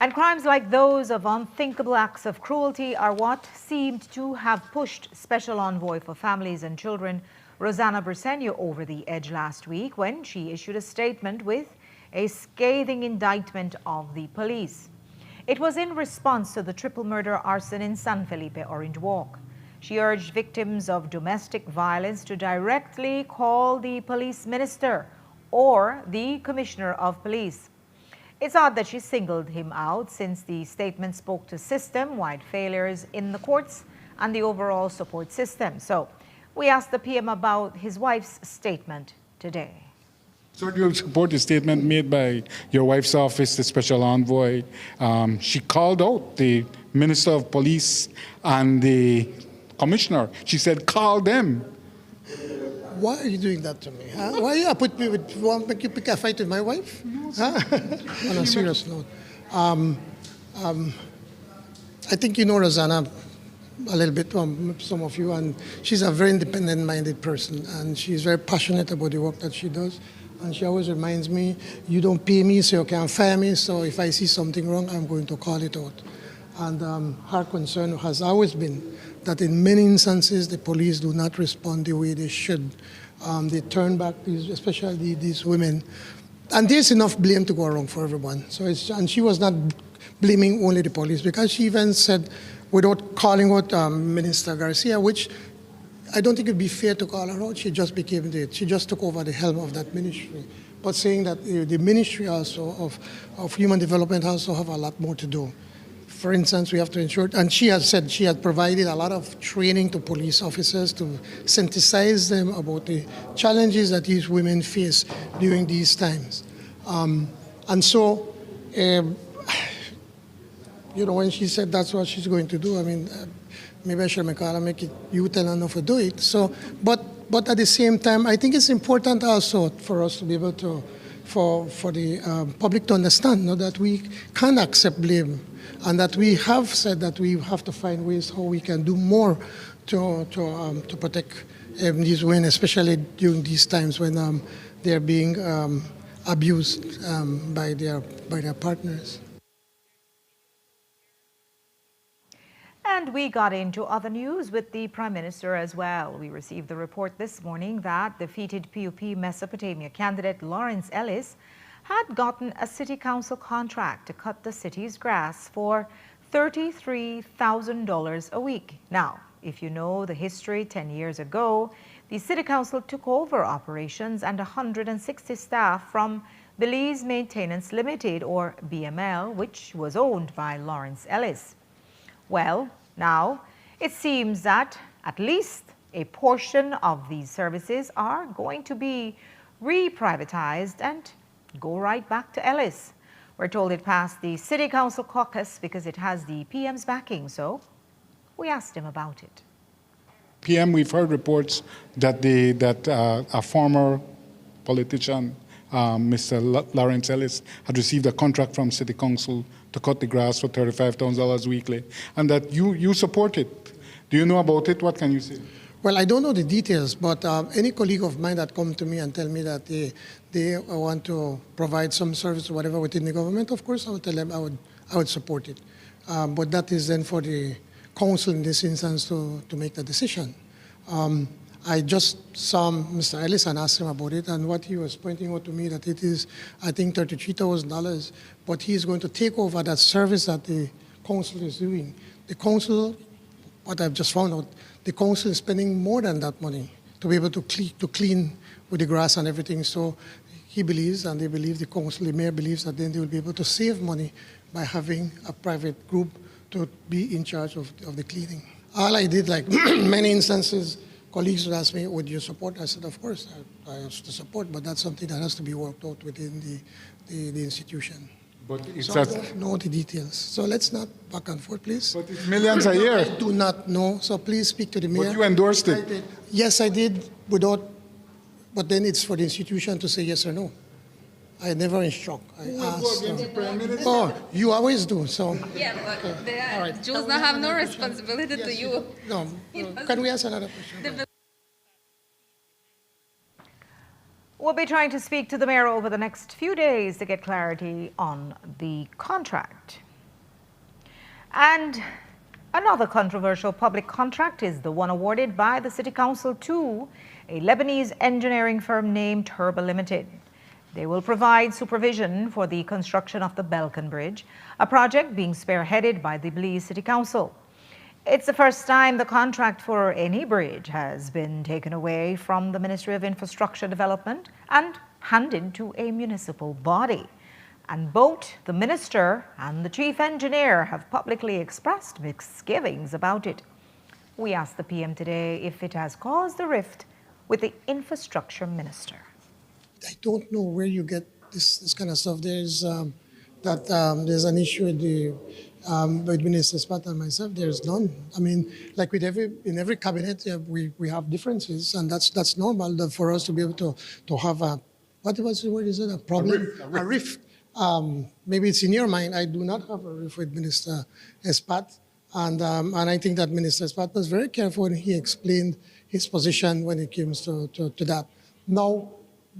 [SPEAKER 1] And crimes like those of unthinkable acts of cruelty are what seemed to have pushed Special Envoy for Families and Children Rosanna Briceño over the edge last week when she issued a statement with a scathing indictment of the police. It was in response to the triple murder arson in San Felipe Orange Walk. She urged victims of domestic violence to directly call the police minister or the commissioner of police. It's odd that she singled him out, since the statement spoke to system-wide failures in the courts and the overall support system. So we asked the PM about his wife's statement today.
[SPEAKER 13] So do you support the statement made by your wife's office, the Special Envoy? She called out the Minister of Police and the Commissioner. She said, call them.
[SPEAKER 14] Why are you doing that to me? Huh? Why you put me with, want to make you pick a fight with my wife? Huh? On a serious note. I think you know Rosanna a little bit, some of you, and she's a very independent-minded person, and she's very passionate about the work that she does. And she always reminds me, you don't pay me, so you can't fire me. So if I see something wrong, I'm going to call it out. And her concern has always been that in many instances, the police do not respond the way they should. They turn back, especially these women. And there's enough blame to go around for everyone. And she was not blaming only the police, because she even said, without calling out Minister Garcia, which I don't think it would be fair to call her out. She just took over the helm of that ministry. But saying that the ministry also of human development also have a lot more to do. For instance, we have to ensure, and she has said she had provided a lot of training to police officers to sensitize them about the challenges that these women face during these times. And so, when she said that's what she's going to do, I mean, maybe I should make it you tell her not to do it. So, but at the same time, I think it's important also for us to be able to, for the public to understand that we can't accept blame, and that we have said that we have to find ways how we can do more to protect these women, especially during these times when they're being abused by their partners.
[SPEAKER 1] And we got into other news with the Prime Minister as well. We received the report this morning that defeated PUP Mesopotamia candidate Lawrence Ellis had gotten a city council contract to cut the city's grass for $33,000 a week. Now, if you know the history, 10 years ago, the city council took over operations and 160 staff from Belize Maintenance Limited, or BML, which was owned by Lawrence Ellis. Well, now it seems that at least a portion of these services are going to be re-privatized and go right back to Ellis. We're told it passed the City Council caucus because it has the PM's backing, so we asked him about it.
[SPEAKER 13] PM, we've heard reports that a former politician, Mr. Lawrence Ellis, had received a contract from City Council to cut the grass for $35,000 weekly, and that you support it. Do you know about it? What can you say?
[SPEAKER 14] Well, I don't know the details, but any colleague of mine that come to me and tell me that they want to provide some service or whatever within the government, of course I would tell them I would support it. But that is then for the council in this instance to make the decision. I just saw Mr. Ellis and asked him about it, and what he was pointing out to me that it is, I think, $33,000, but he is going to take over that service that the council is doing. The council, what I've just found out, the council is spending more than that money to be able to clean with the grass and everything. So he believes, and they believe, the council, the mayor believes that then they will be able to save money by having a private group to be in charge of the cleaning. All I did, like many instances, colleagues would ask me, would you support? I said, of course, I have to support, but that's something that has to be worked out within the institution.
[SPEAKER 13] But
[SPEAKER 14] so I don't know the details. So let's not back and forth, please.
[SPEAKER 13] But it's millions a year.
[SPEAKER 14] I do not know, so please speak to the mayor.
[SPEAKER 13] But you endorsed it.
[SPEAKER 14] Yes, I did, but then it's for the institution to say yes or no. I never instruct. I ask. Oh, you always do, so.
[SPEAKER 9] Yeah, but
[SPEAKER 14] right.
[SPEAKER 9] Jews not have no responsibility to you.
[SPEAKER 14] No. Can we ask another question?
[SPEAKER 1] We'll be trying to speak to the mayor over the next few days to get clarity on the contract. And another controversial public contract is the one awarded by the City Council to a Lebanese engineering firm named Turba Limited. They will provide supervision for the construction of the Belkan Bridge, a project being spearheaded by the Belize City Council. It's the first time the contract for any bridge has been taken away from the Ministry of Infrastructure Development and handed to a municipal body. And both the minister and the chief engineer have publicly expressed misgivings about it. We asked the PM today if it has caused a rift with the infrastructure minister.
[SPEAKER 14] I don't know where you get this kind of stuff. There's there's an issue with Minister Spat and myself. There's none. I mean, like in every cabinet, we have differences, and that's normal for us to be able to have a what was the word? Is it a problem? A rift. Maybe it's in your mind. I do not have a rift with Minister Spat, and I think that Minister Spat was very careful when he explained his position when it comes to that. Now,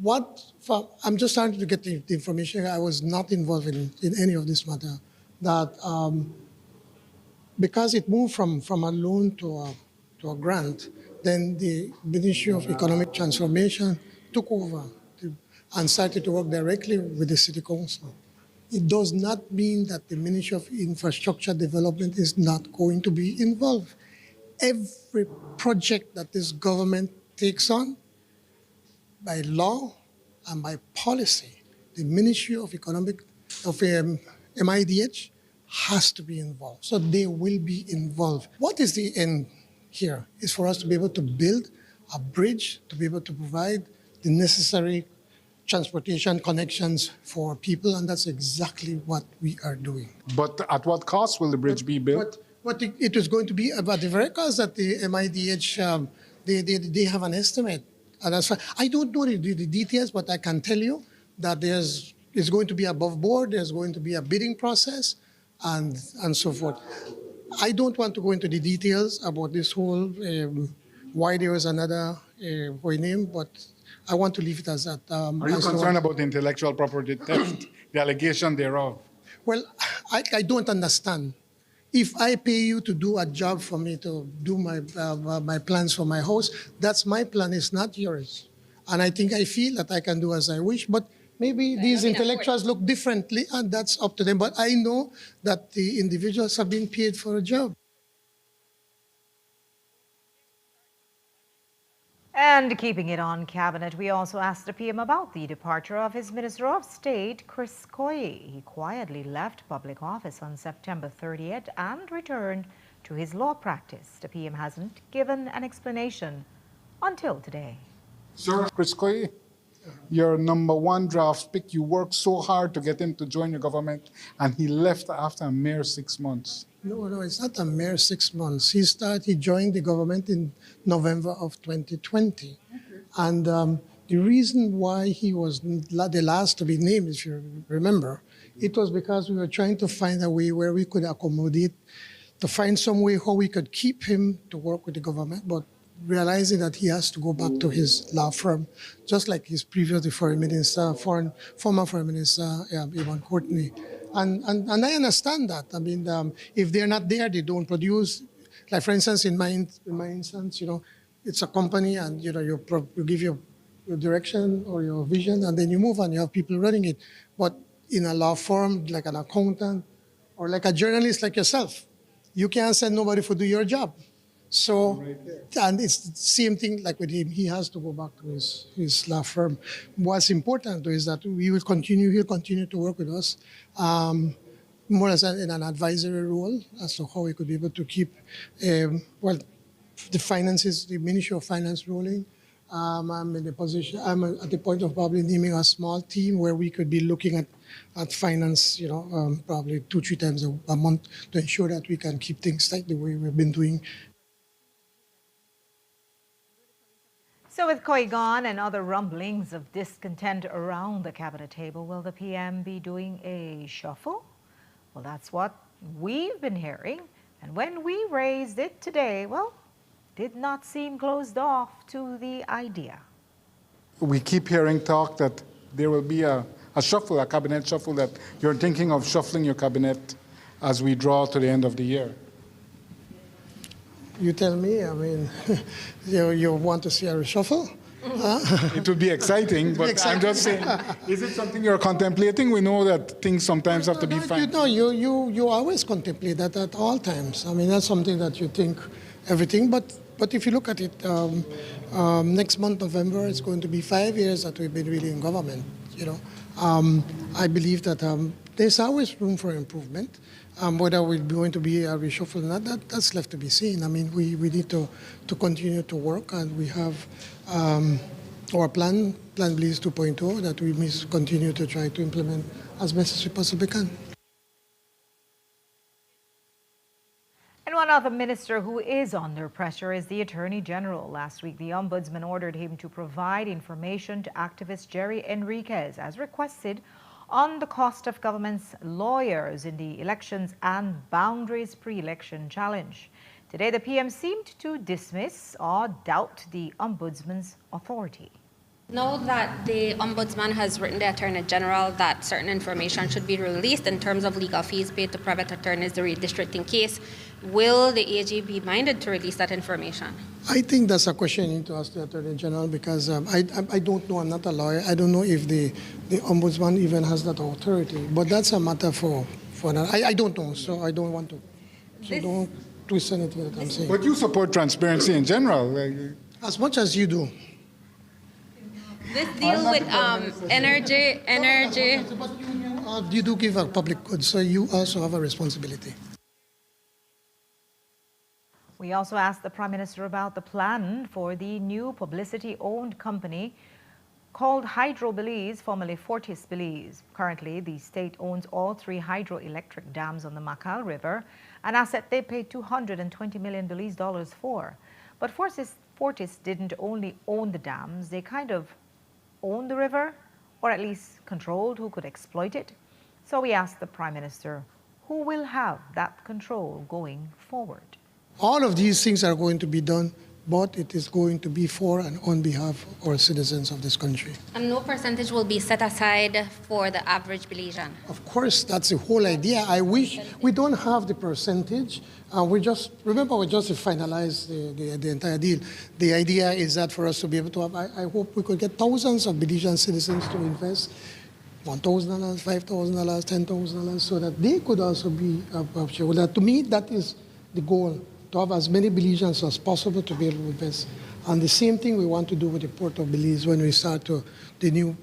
[SPEAKER 14] I'm just trying to get the information. I was not involved in any of this matter. That because it moved from a loan to a grant, then the Ministry of Economic Transformation took over and started to work directly with the City Council. It does not mean that the Ministry of Infrastructure Development is not going to be involved. Every project that this government takes on, by law and by policy, the Ministry of MIDH has to be involved. So they will be involved. What is the end here? Is for us to be able to build a bridge, to be able to provide the necessary transportation connections for people, and that's exactly what we are doing.
[SPEAKER 13] But at what cost will the bridge be built?
[SPEAKER 14] What it was going to be about the very cost that the MIDH, they have an estimate. And that's why I don't know the details, but I can tell you that it's going to be above board, there's going to be a bidding process, and so forth. I don't want to go into the details about this whole, why there was another name, but I want to leave it as that.
[SPEAKER 13] Are you concerned about intellectual property theft, the allegation thereof?
[SPEAKER 14] Well, I don't understand. If I pay you to do a job for me, to do my plans for my house, that's my plan, it's not yours. And I feel that I can do as I wish, but maybe these intellectuals look differently, and that's up to them. But I know that the individuals have been paid for a job.
[SPEAKER 1] And keeping it on cabinet, we also asked the PM about the departure of his Minister of State, Chris Koye. He quietly left public office on September 30th and returned to his law practice. The PM hasn't given an explanation until today.
[SPEAKER 13] Sir, Chris Koye, your #1 draft pick, you worked so hard to get him to join your government, and he left after a mere 6 months.
[SPEAKER 14] No, it's not a mere 6 months. He joined the government in November of 2020. Okay. And the reason why he was the last to be named, if you remember, it was because we were trying to find a way where we could accommodate, to find some way how we could keep him to work with the government, but realizing that he has to go back to his law firm, just like his previous former Foreign Minister, Yvonne Courtney. And I understand that. I mean, if they're not there, they don't produce. Like, for instance, in my instance, it's a company, and you give your direction or your vision, and then you move on. You have people running it. But in a law firm, like an accountant or like a journalist like yourself, you can't send nobody to do your job. So, and it's the same thing like with him. He has to go back to his law firm. What's important though is that he'll continue to work with us, more as in an advisory role as to how we could be able to keep, the finances, the Ministry of Finance rolling. I'm at the point of probably naming a small team where we could be looking at finance, probably 2-3 times a month to ensure that we can keep things tight the way we've been doing.
[SPEAKER 1] So with Koye gone and other rumblings of discontent around the cabinet table, will the PM be doing a shuffle? Well, that's what we've been hearing. And when we raised it today, well, did not seem closed off to the idea.
[SPEAKER 13] We keep hearing talk that there will be a shuffle, a cabinet shuffle, that you're thinking of shuffling your cabinet as we draw to the end of the year.
[SPEAKER 14] You tell me, I mean, you want to see a reshuffle?
[SPEAKER 13] It would be exciting, but I'm just saying, is it something you're contemplating? We know that things sometimes have to be fine.
[SPEAKER 14] You always contemplate that at all times. I mean, that's something that you think everything, but if you look at it, next month, November, it's going to be 5 years that we've been really in government, I believe that there's always room for improvement. Whether we're going to be a reshuffle or not, that's left to be seen. I mean, we need to continue to work, and we have our Plan Blaze 2.0 that we must continue to try to implement as best as we possibly can.
[SPEAKER 1] And one other minister who is under pressure is the Attorney General. Last week, the Ombudsman ordered him to provide information to activist Jerry Enriquez, as requested, on the cost of government's lawyers in the elections and boundaries pre-election challenge. Today, the PM seemed to dismiss or doubt the Ombudsman's authority.
[SPEAKER 3] Now that the Ombudsman has written the Attorney General that certain information should be released in terms of legal fees paid to private attorneys, the redistricting case, will the AG be minded to release that information?
[SPEAKER 14] I think that's a question you need to ask the Attorney General because I don't know, I'm not a lawyer. I don't know if the Ombudsman even has that authority, but that's a matter for I don't know, so I don't want to. So don't twist anything that I'm saying.
[SPEAKER 13] But you support transparency in general.
[SPEAKER 14] As much as you do.
[SPEAKER 3] This deal with energy.
[SPEAKER 14] But you do give a public good, so you also have a responsibility.
[SPEAKER 1] We also asked the Prime Minister about the plan for the new publicity-owned company called Hydro Belize, formerly Fortis Belize. Currently, the state owns all 3 hydroelectric dams on the Macal River, an asset they paid $220 million Belize dollars for. But Fortis didn't only own the dams, they kind of owned the river, or at least controlled who could exploit it. So we asked the Prime Minister, who will have that control going forward?
[SPEAKER 14] All of these things are going to be done, but it is going to be for and on behalf of our citizens of this country.
[SPEAKER 3] And no percentage will be set aside for the average Belizean.
[SPEAKER 14] Of course, that's the whole idea. I wish we don't have the percentage. We just finalized the entire deal. The idea is that for us to be able to have, I hope we could get thousands of Belizean citizens to invest $1,000, $5,000, $10,000, so that they could also be a shareholder. To me, that is the goal, to have as many Belizeans as possible to be able to invest. And the same thing we want to do with the Port of Belize when we start the new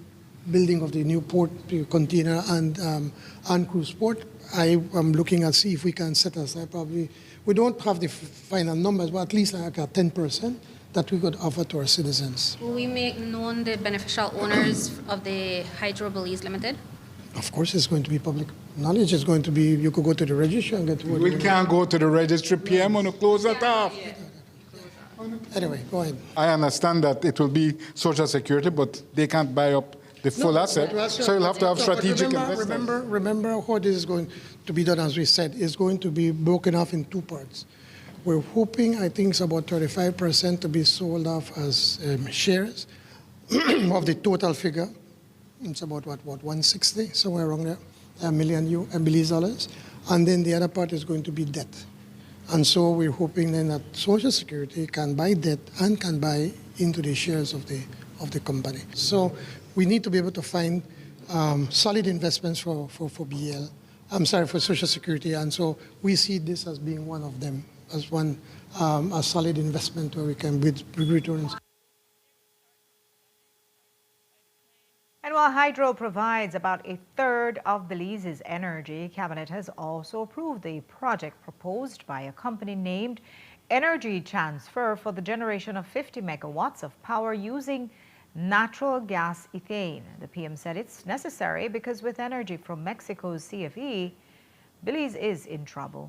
[SPEAKER 14] building of the new port, container and cruise port. I am looking at see if we can set aside probably, we don't have the final numbers, but at least like a 10% that we could offer to our citizens.
[SPEAKER 3] Will we make known the beneficial owners of the Hydro Belize Limited?
[SPEAKER 14] Of course, it's going to be public knowledge. It's going to be, you could go to the registry and get to
[SPEAKER 13] We can't go to the registry PM and close that off.
[SPEAKER 14] Anyway, go ahead.
[SPEAKER 13] I understand that it will be Social Security, but they can't buy up the full asset, so you'll have to have strategic investors.
[SPEAKER 14] Remember how this is going to be done, as we said, it's going to be broken off in 2 parts. We're hoping, I think it's about 35% to be sold off as shares of the total figure. It's about, what 160, somewhere around there, $1 million Belize dollars. And then the other part is going to be debt. And so we're hoping then that Social Security can buy debt and can buy into the shares of the company. So we need to be able to find solid investments for BL. I'm sorry, for Social Security. And so we see this as being one of them, as one a solid investment where we can with returns.
[SPEAKER 1] And while hydro provides about 1/3 of Belize's energy, Cabinet has also approved a project proposed by a company named Energy Transfer for the generation of 50 megawatts of power using natural gas ethane. The PM said it's necessary because with energy from Mexico's CFE, Belize is in trouble.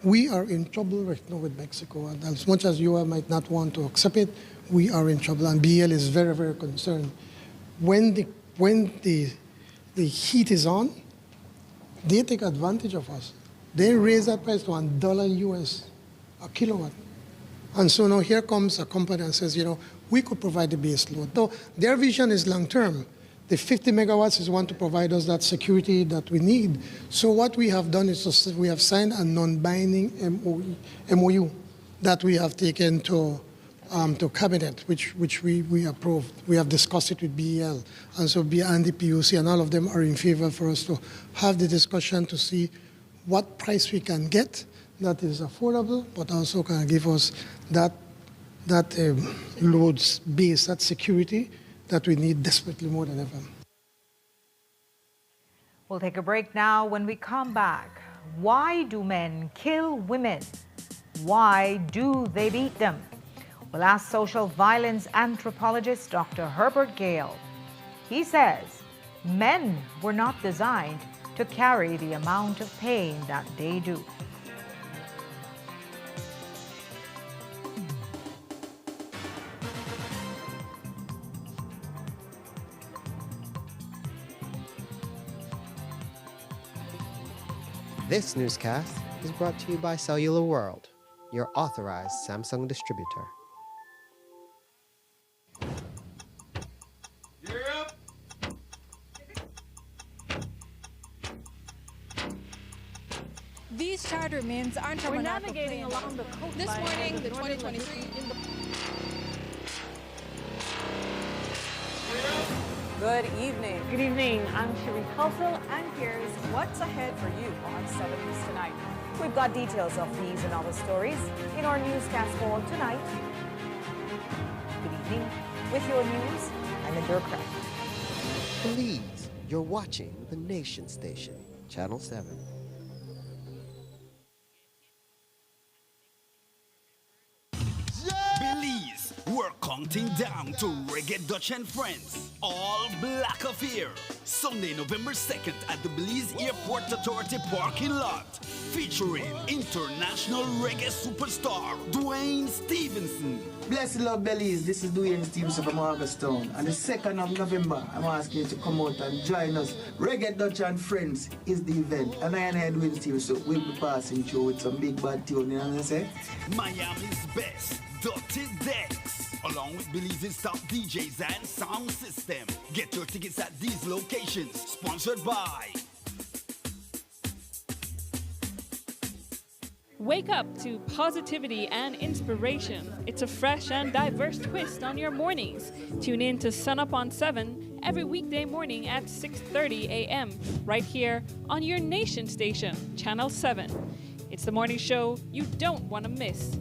[SPEAKER 14] We are in trouble right now with Mexico, and as much as you might not want to accept it, we are in trouble, and BL is very, very concerned. When the heat is on, they take advantage of us. They raise that price to $1 US a kilowatt. And so now here comes a company and says, we could provide the base load. Though their vision is long term. The 50 megawatts is one to provide us that security that we need. So what we have done is we have signed a non-binding MOU that we have taken to Cabinet, which we approved. We have discussed it with BEL, and so and the PUC, and all of them are in favor for us to have the discussion to see what price we can get that is affordable, but also can give us that loads base, that security that we need desperately more than ever.
[SPEAKER 1] We'll take a break now. When we come back, why do men kill women? Why do they beat them? We'll ask social violence anthropologist Dr. Herbert Gale. He says men were not designed to carry the amount of pain that they do.
[SPEAKER 2] This newscast is brought to you by Cellular World, your authorized Samsung distributor.
[SPEAKER 27] These charter mints aren't a
[SPEAKER 18] We're
[SPEAKER 27] monopoly.
[SPEAKER 18] navigating along the coastline.
[SPEAKER 27] This morning,
[SPEAKER 18] of
[SPEAKER 27] the
[SPEAKER 18] Northern
[SPEAKER 27] 2023
[SPEAKER 18] in the Good evening. Good evening. I'm Cherie Culfil, and here's what's ahead for you on 7 News Tonight. We've got details of these and other stories in our newscast for tonight. Good evening. With your news, I'm Indra Craft.
[SPEAKER 2] Please, you're watching the Nation Station, Channel 7.
[SPEAKER 4] Belize, we're counting down to Reggae Dutch and Friends. All Black Affair. Sunday, November 2nd at the Belize Airport Authority parking lot. Featuring international reggae superstar Dwayne Stevenson.
[SPEAKER 15] Blessed love Belize, this is Dwayne Stevenson from Augustown. And the 2nd of November, I'm asking you to come out and join us. Reggae Dutch and Friends is the event. And I and Dwayne Stevenson will be passing through with some big bad tune, you know what I'm saying?
[SPEAKER 4] Miami's best, Dirty Decks. Along with Belize's top DJs and sound system. Get your tickets at these locations. Sponsored by...
[SPEAKER 18] Wake up to positivity and inspiration. It's a fresh and diverse twist on your mornings. Tune in to Sun Up on 7 every weekday morning at 6:30 a.m. right here on your Nation Station, Channel 7. It's the morning show you don't want to miss.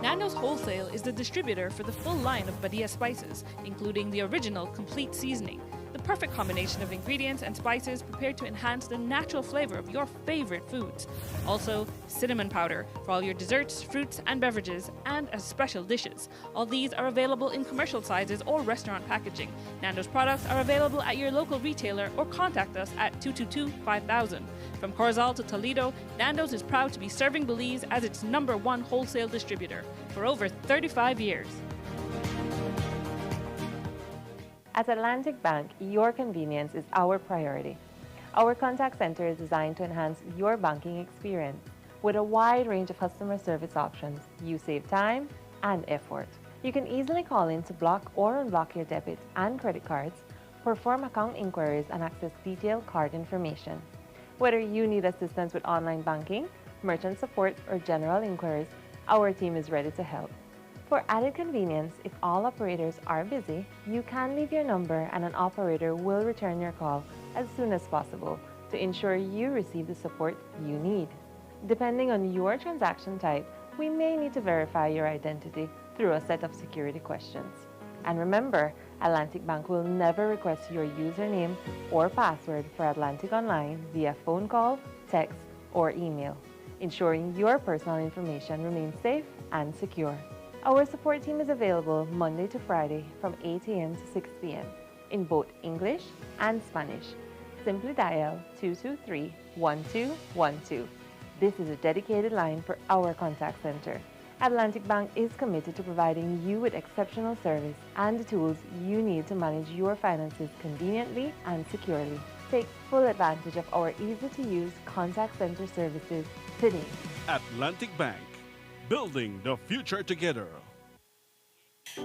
[SPEAKER 18] Nando's Wholesale is the distributor for the full line of Badia spices, including the original complete seasoning, the perfect combination of ingredients and spices prepared to enhance the natural flavor of your favorite foods. Also, cinnamon powder for all your desserts, fruits, and beverages, and as special dishes. All these are available in commercial sizes or restaurant packaging. Nando's products are available at your local retailer or contact us at 222-5000. From Corozal to Toledo, Nando's is proud to be serving Belize as its #1 wholesale distributor for over 35 years.
[SPEAKER 16] At Atlantic Bank, your convenience is our priority. Our contact center is designed to enhance your banking experience. With a wide range of customer service options, you save time and effort. You can easily call in to block or unblock your debit and credit cards, perform account inquiries, and access detailed card information. Whether you need assistance with online banking, merchant support, or general inquiries, our team is ready to help. For added convenience, if all operators are busy, you can leave your number and an operator will return your call as soon as possible to ensure you receive the support you need. Depending on your transaction type, we may need to verify your identity through a set of security questions. And remember, Atlantic Bank will never request your username or password for Atlantic Online via phone call, text, or email, ensuring your personal information remains safe and secure. Our support team is available Monday to Friday from 8 a.m. to 6 p.m. in both English and Spanish. Simply dial 223-1212. This is a dedicated line for our contact center. Atlantic Bank is committed to providing you with exceptional service and the tools you need to manage your finances conveniently and securely. Take full advantage of our easy-to-use contact center services today.
[SPEAKER 17] Atlantic Bank, building the future together.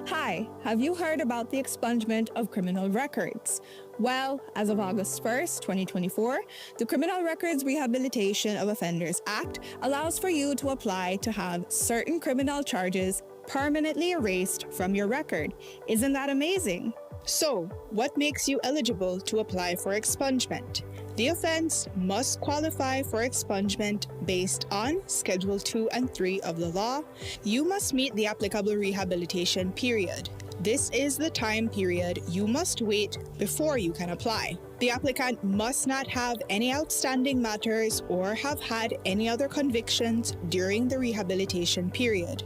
[SPEAKER 19] Hi, have you heard about the expungement of criminal records? Well, as of August 1st, 2024, the Criminal Records Rehabilitation of Offenders Act allows for you to apply to have certain criminal charges permanently erased from your record. Isn't that amazing? So, what makes you eligible to apply for expungement? The offense must qualify for expungement based on Schedule 2 and 3 of the law. You must meet the applicable rehabilitation period. This is the time period you must wait before you can apply. The applicant must not have any outstanding matters or have had any other convictions during the rehabilitation period.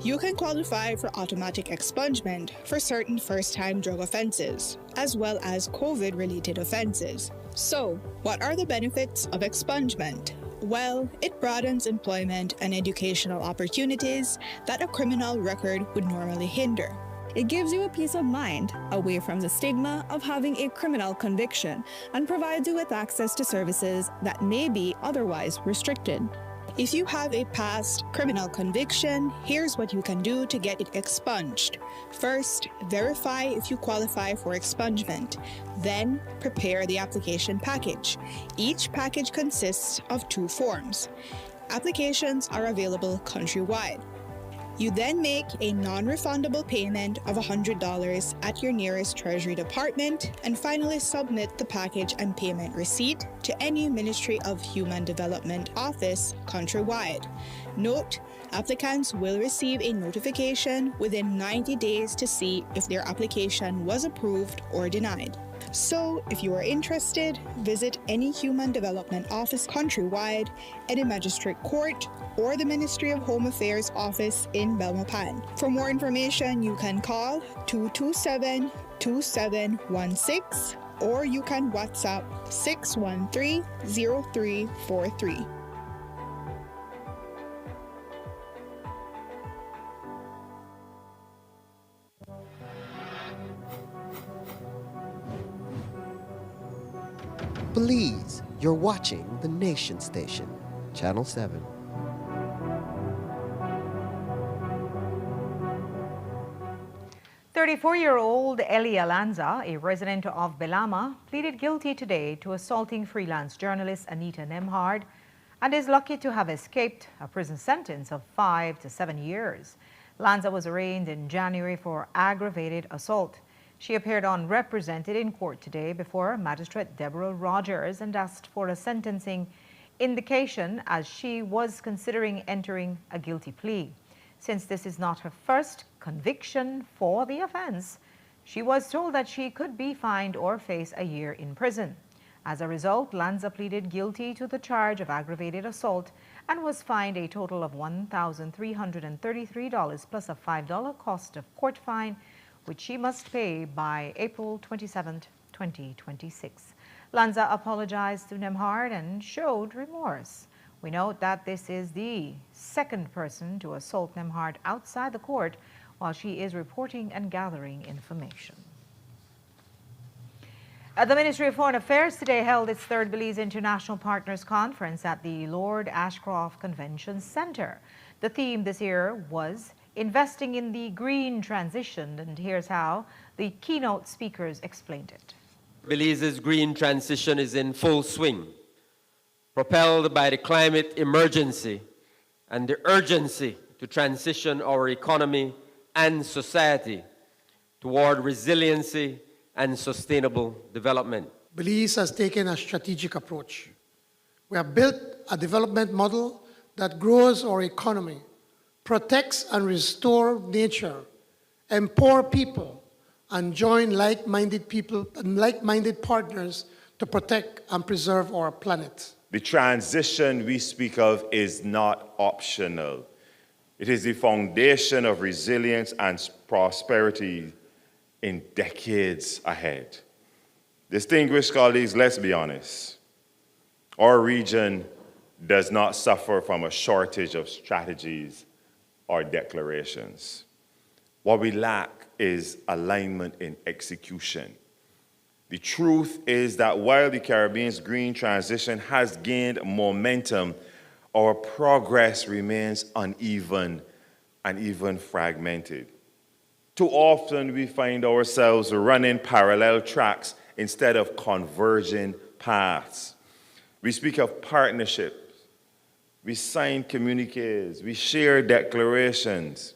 [SPEAKER 19] You can qualify for automatic expungement for certain first-time drug offenses, as well as COVID-related offenses. So, what are the benefits of expungement? Well, it broadens employment and educational opportunities that a criminal record would normally hinder.
[SPEAKER 27] It gives you a peace of mind away from the stigma of having a criminal conviction and provides you with access to services that may be otherwise restricted.
[SPEAKER 19] If you have a past criminal conviction, here's what you can do to get it expunged. First, verify if you qualify for expungement. Then, prepare the application package. Each package consists of 2 forms. Applications are available countrywide. You then make a non-refundable payment of $100 at your nearest Treasury Department and finally submit the package and payment receipt to any Ministry of Human Development office countrywide. Note, applicants will receive a notification within 90 days to see if their application was approved or denied. So, if you are interested, visit any Human Development office countrywide, any magistrate court, or the Ministry of Home Affairs office in Belmopan. For more information, you can call 227-2716 or you can WhatsApp 613-0343.
[SPEAKER 2] Please, you're watching the Nation Station, Channel 7.
[SPEAKER 1] "34-year-old Elia Lanza, a resident of Belama, pleaded guilty today to assaulting freelance journalist Anita Nemhard and is lucky to have escaped a prison sentence of 5 to 7 years. Lanza was arraigned in January for aggravated assault. She appeared unrepresented in court today before Magistrate Deborah Rogers and asked for a sentencing indication as she was considering entering a guilty plea. Since this is not her first conviction for the offense, she was told that she could be fined or face a year in prison. As a result, Lanza pleaded guilty to the charge of aggravated assault and was fined a total of $1,333 plus a $5 cost of court fine, which she must pay by April 27, 2026. Lanza apologized to Nemhard and showed remorse. We note that this is the second person to assault Nemhard outside the court while she is reporting and gathering information. The Ministry of Foreign Affairs today held its third Belize International Partners Conference at the Lord Ashcroft Convention Center. The theme this year was investing in the green transition, and here's how the keynote speakers explained it.
[SPEAKER 5] Belize's green transition is in full swing, propelled by the climate emergency and the urgency to transition our economy and society toward resiliency and sustainable development.
[SPEAKER 14] Belize has taken a strategic approach. We have built a development model that grows our economy, protects and restores nature, empower people, and join like-minded people and like-minded partners to protect and preserve our planet.
[SPEAKER 6] The transition we speak of is not optional. It is the foundation of resilience and prosperity in decades ahead. Distinguished colleagues, let's be honest. Our region does not suffer from a shortage of strategies or declarations. What we lack is alignment in execution. The truth is that while the Caribbean's green transition has gained momentum, our progress remains uneven and even fragmented. Too often we find ourselves running parallel tracks instead of converging paths. We speak of partnerships, we sign communiques, we share declarations,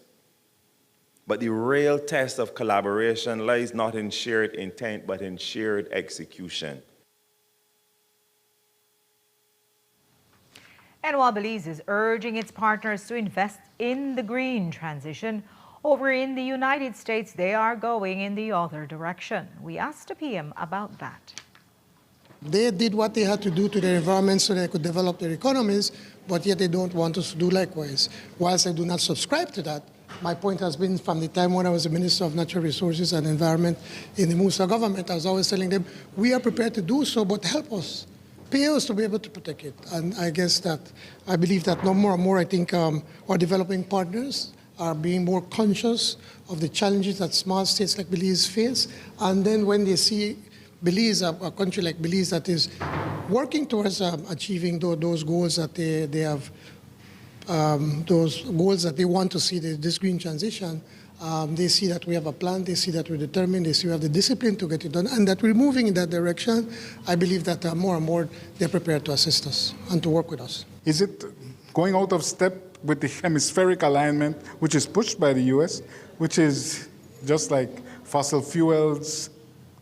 [SPEAKER 6] But the real test of collaboration lies not in shared intent, but in shared execution.
[SPEAKER 1] And while Belize is urging its partners to invest in the green transition, over in the United States, they are going in the other direction. We asked the PM about that.
[SPEAKER 14] They did what they had to do to their environment so they could develop their economies, but yet they don't want us to do likewise. Whilst I do not subscribe to that, my point has been from the time when I was the Minister of Natural Resources and Environment in the Musa government, I was always telling them, we are prepared to do so, but help us. Pay us to be able to protect it. And I guess that, I believe that no more and more, I think our developing partners are being more conscious of the challenges that small states like Belize face. And then when they see Belize, a country like Belize that is working towards achieving those goals that they have, those goals that they want to see, this green transition, they see that we have a plan, they see that we're determined, they see we have the discipline to get it done, and that we're moving in that direction. I believe that more and more they're prepared to assist us and to work with us.
[SPEAKER 13] Is it going out of step with the hemispheric alignment, which is pushed by the US, which is just like fossil fuels,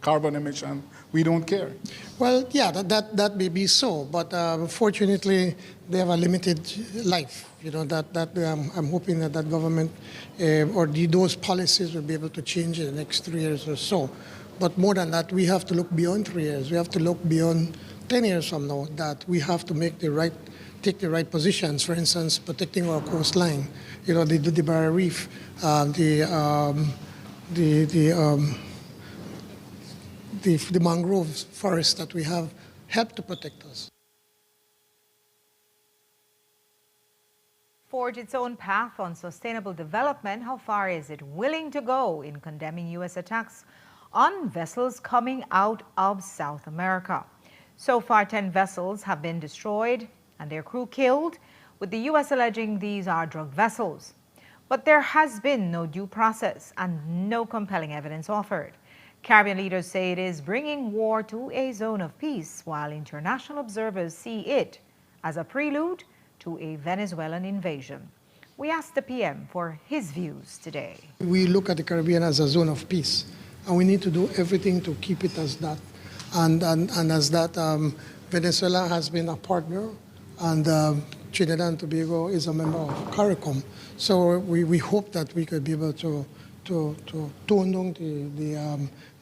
[SPEAKER 13] carbon emission? We don't care.
[SPEAKER 14] Well, yeah, that may be so, but fortunately, they have a limited life. You know, I'm hoping that government or those policies will be able to change in the next 3 years or so. But more than that, we have to look beyond 3 years. We have to look beyond 10 years from now, that we have to take the right positions. For instance, protecting our coastline, you know, the barrier reef, the mangrove forests that we have help to protect us.
[SPEAKER 1] Forge its own path on sustainable development, how far is it willing to go in condemning U.S. attacks on vessels coming out of South America? So far, 10 vessels have been destroyed and their crew killed, with the U.S. alleging these are drug vessels. But there has been no due process and no compelling evidence offered. Caribbean leaders say it is bringing war to a zone of peace, while international observers see it as a prelude to a Venezuelan invasion. We asked the PM for his views today.
[SPEAKER 14] We look at the Caribbean as a zone of peace, and we need to do everything to keep it as that. And as that, Venezuela has been a partner, and Trinidad and Tobago is a member of CARICOM. So we hope that we could be able to tone down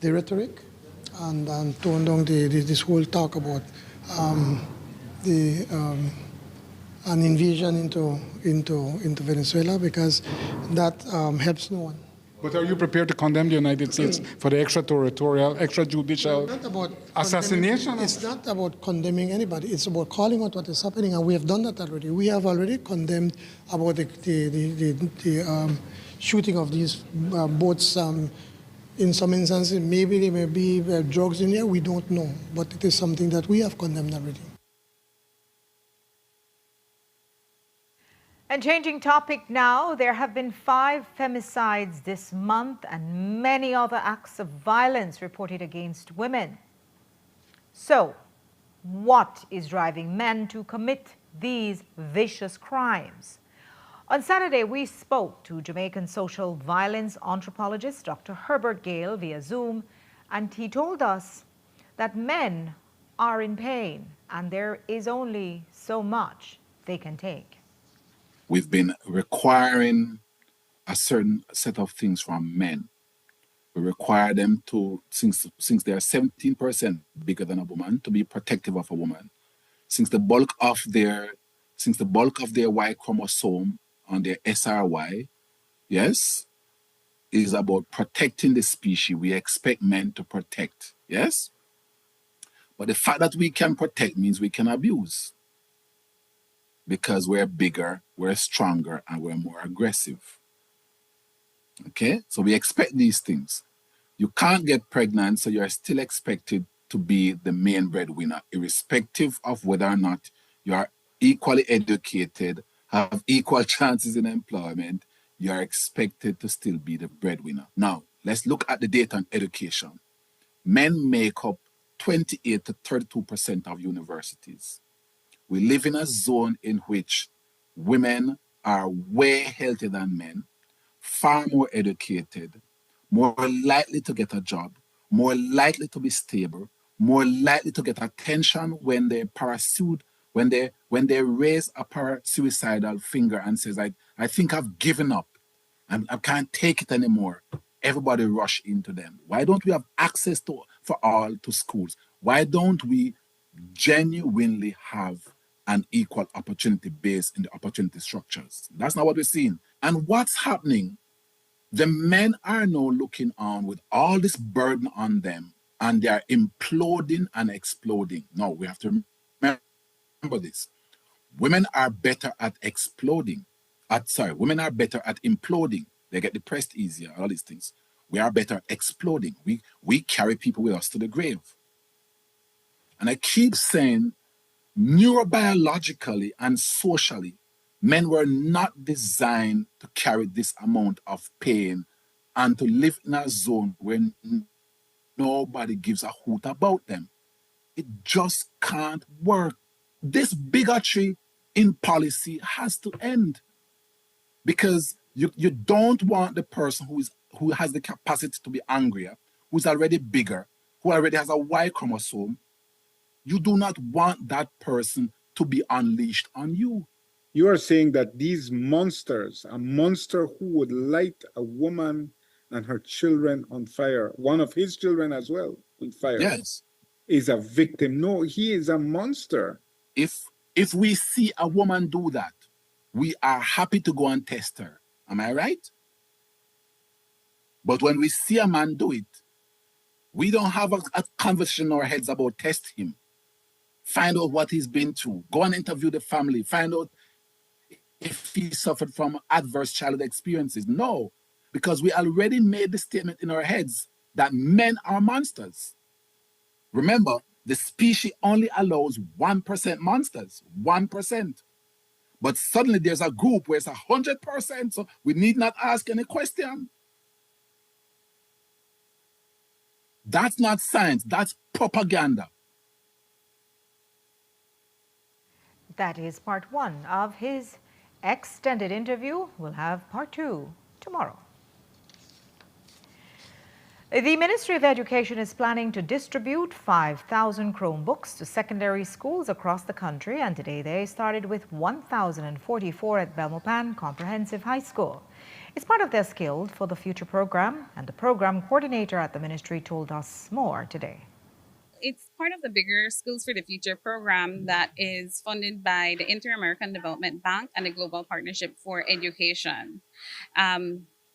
[SPEAKER 14] the rhetoric and tone down this whole talk about an invasion into Venezuela, because that helps no one.
[SPEAKER 13] But are you prepared to condemn the United States for the extraterritorial, extrajudicial assassination?
[SPEAKER 14] It's not about condemning anybody. It's about calling out what is happening, and we have done that already. We have already condemned about the shooting of these boats. In some instances, maybe there may be drugs in there. We don't know, but it is something that we have condemned already.
[SPEAKER 1] And changing topic now, there have been 5 femicides this month and many other acts of violence reported against women. So, what is driving men to commit these vicious crimes? On Saturday, we spoke to Jamaican social violence anthropologist Dr. Herbert Gale via Zoom, and he told us that men are in pain and there is only so much they can take.
[SPEAKER 7] We've been requiring a certain set of things from men. We require them to, since they are 17% bigger than a woman, to be protective of a woman. Since the bulk of their Y chromosome on their SRY, yes, is about protecting the species. We expect men to protect, yes? But the fact that we can protect means we can abuse, because we're bigger, we're stronger, and we're more aggressive. Okay? So we expect these things. You can't get pregnant, so you're still expected to be the main breadwinner, irrespective of whether or not you are equally educated, have equal chances in employment, you are expected to still be the breadwinner. Now, let's look at the data on education. Men make up 28 to 32% of universities. We live in a zone in which women are way healthier than men. far more educated, more likely to get a job, more likely to be stable, more likely to get attention when they when they raise a suicidal finger and says, I think I've given up. I can't take it anymore. Everybody rush into them. Why don't we have access for all to schools? Why don't we genuinely have an equal opportunity base in the opportunity structures? That's not what we're seeing. And what's happening? The men are now looking on with all this burden on them, and they are imploding and exploding. No, we have to remember this. Women are better at exploding. Women are better at imploding. They get depressed easier, all these things. We are better at exploding. We carry people with us to the grave. And I keep saying, neurobiologically and socially, men were not designed to carry this amount of pain and to live in a zone where nobody gives a hoot about them. It just can't work. This bigotry in policy has to end, because you don't want the person who has the capacity to be angrier, who's already bigger, who already has a Y chromosome. You do not want that person to be unleashed on you.
[SPEAKER 13] You are saying that these monsters, a monster who would light a woman and her children on fire, one of his children as well, on fire,
[SPEAKER 7] yes,
[SPEAKER 13] is a victim. No, he is a monster.
[SPEAKER 7] If we see a woman do that, we are happy to go and test her. Am I right? But when we see a man do it, we don't have a conversation in our heads about test him. Find out what he's been through. Go and interview the family. Find out if he suffered from adverse childhood experiences. No, because we already made the statement in our heads that men are monsters. Remember, the species only allows 1% monsters, 1%. But suddenly there's a group where it's 100%, so we need not ask any question. That's not science, that's propaganda.
[SPEAKER 1] That is part one of his extended interview. We'll have part two tomorrow. The Ministry of Education is planning to distribute 5,000 Chromebooks to secondary schools across the country, and today they started with 1,044 at Belmopan Comprehensive High School. It's part of their Skilled for the Future program, and the program coordinator at the ministry told us more today.
[SPEAKER 20] It's part of the bigger Skills for the Future program that is funded by the Inter-American Development Bank and the Global Partnership for Education.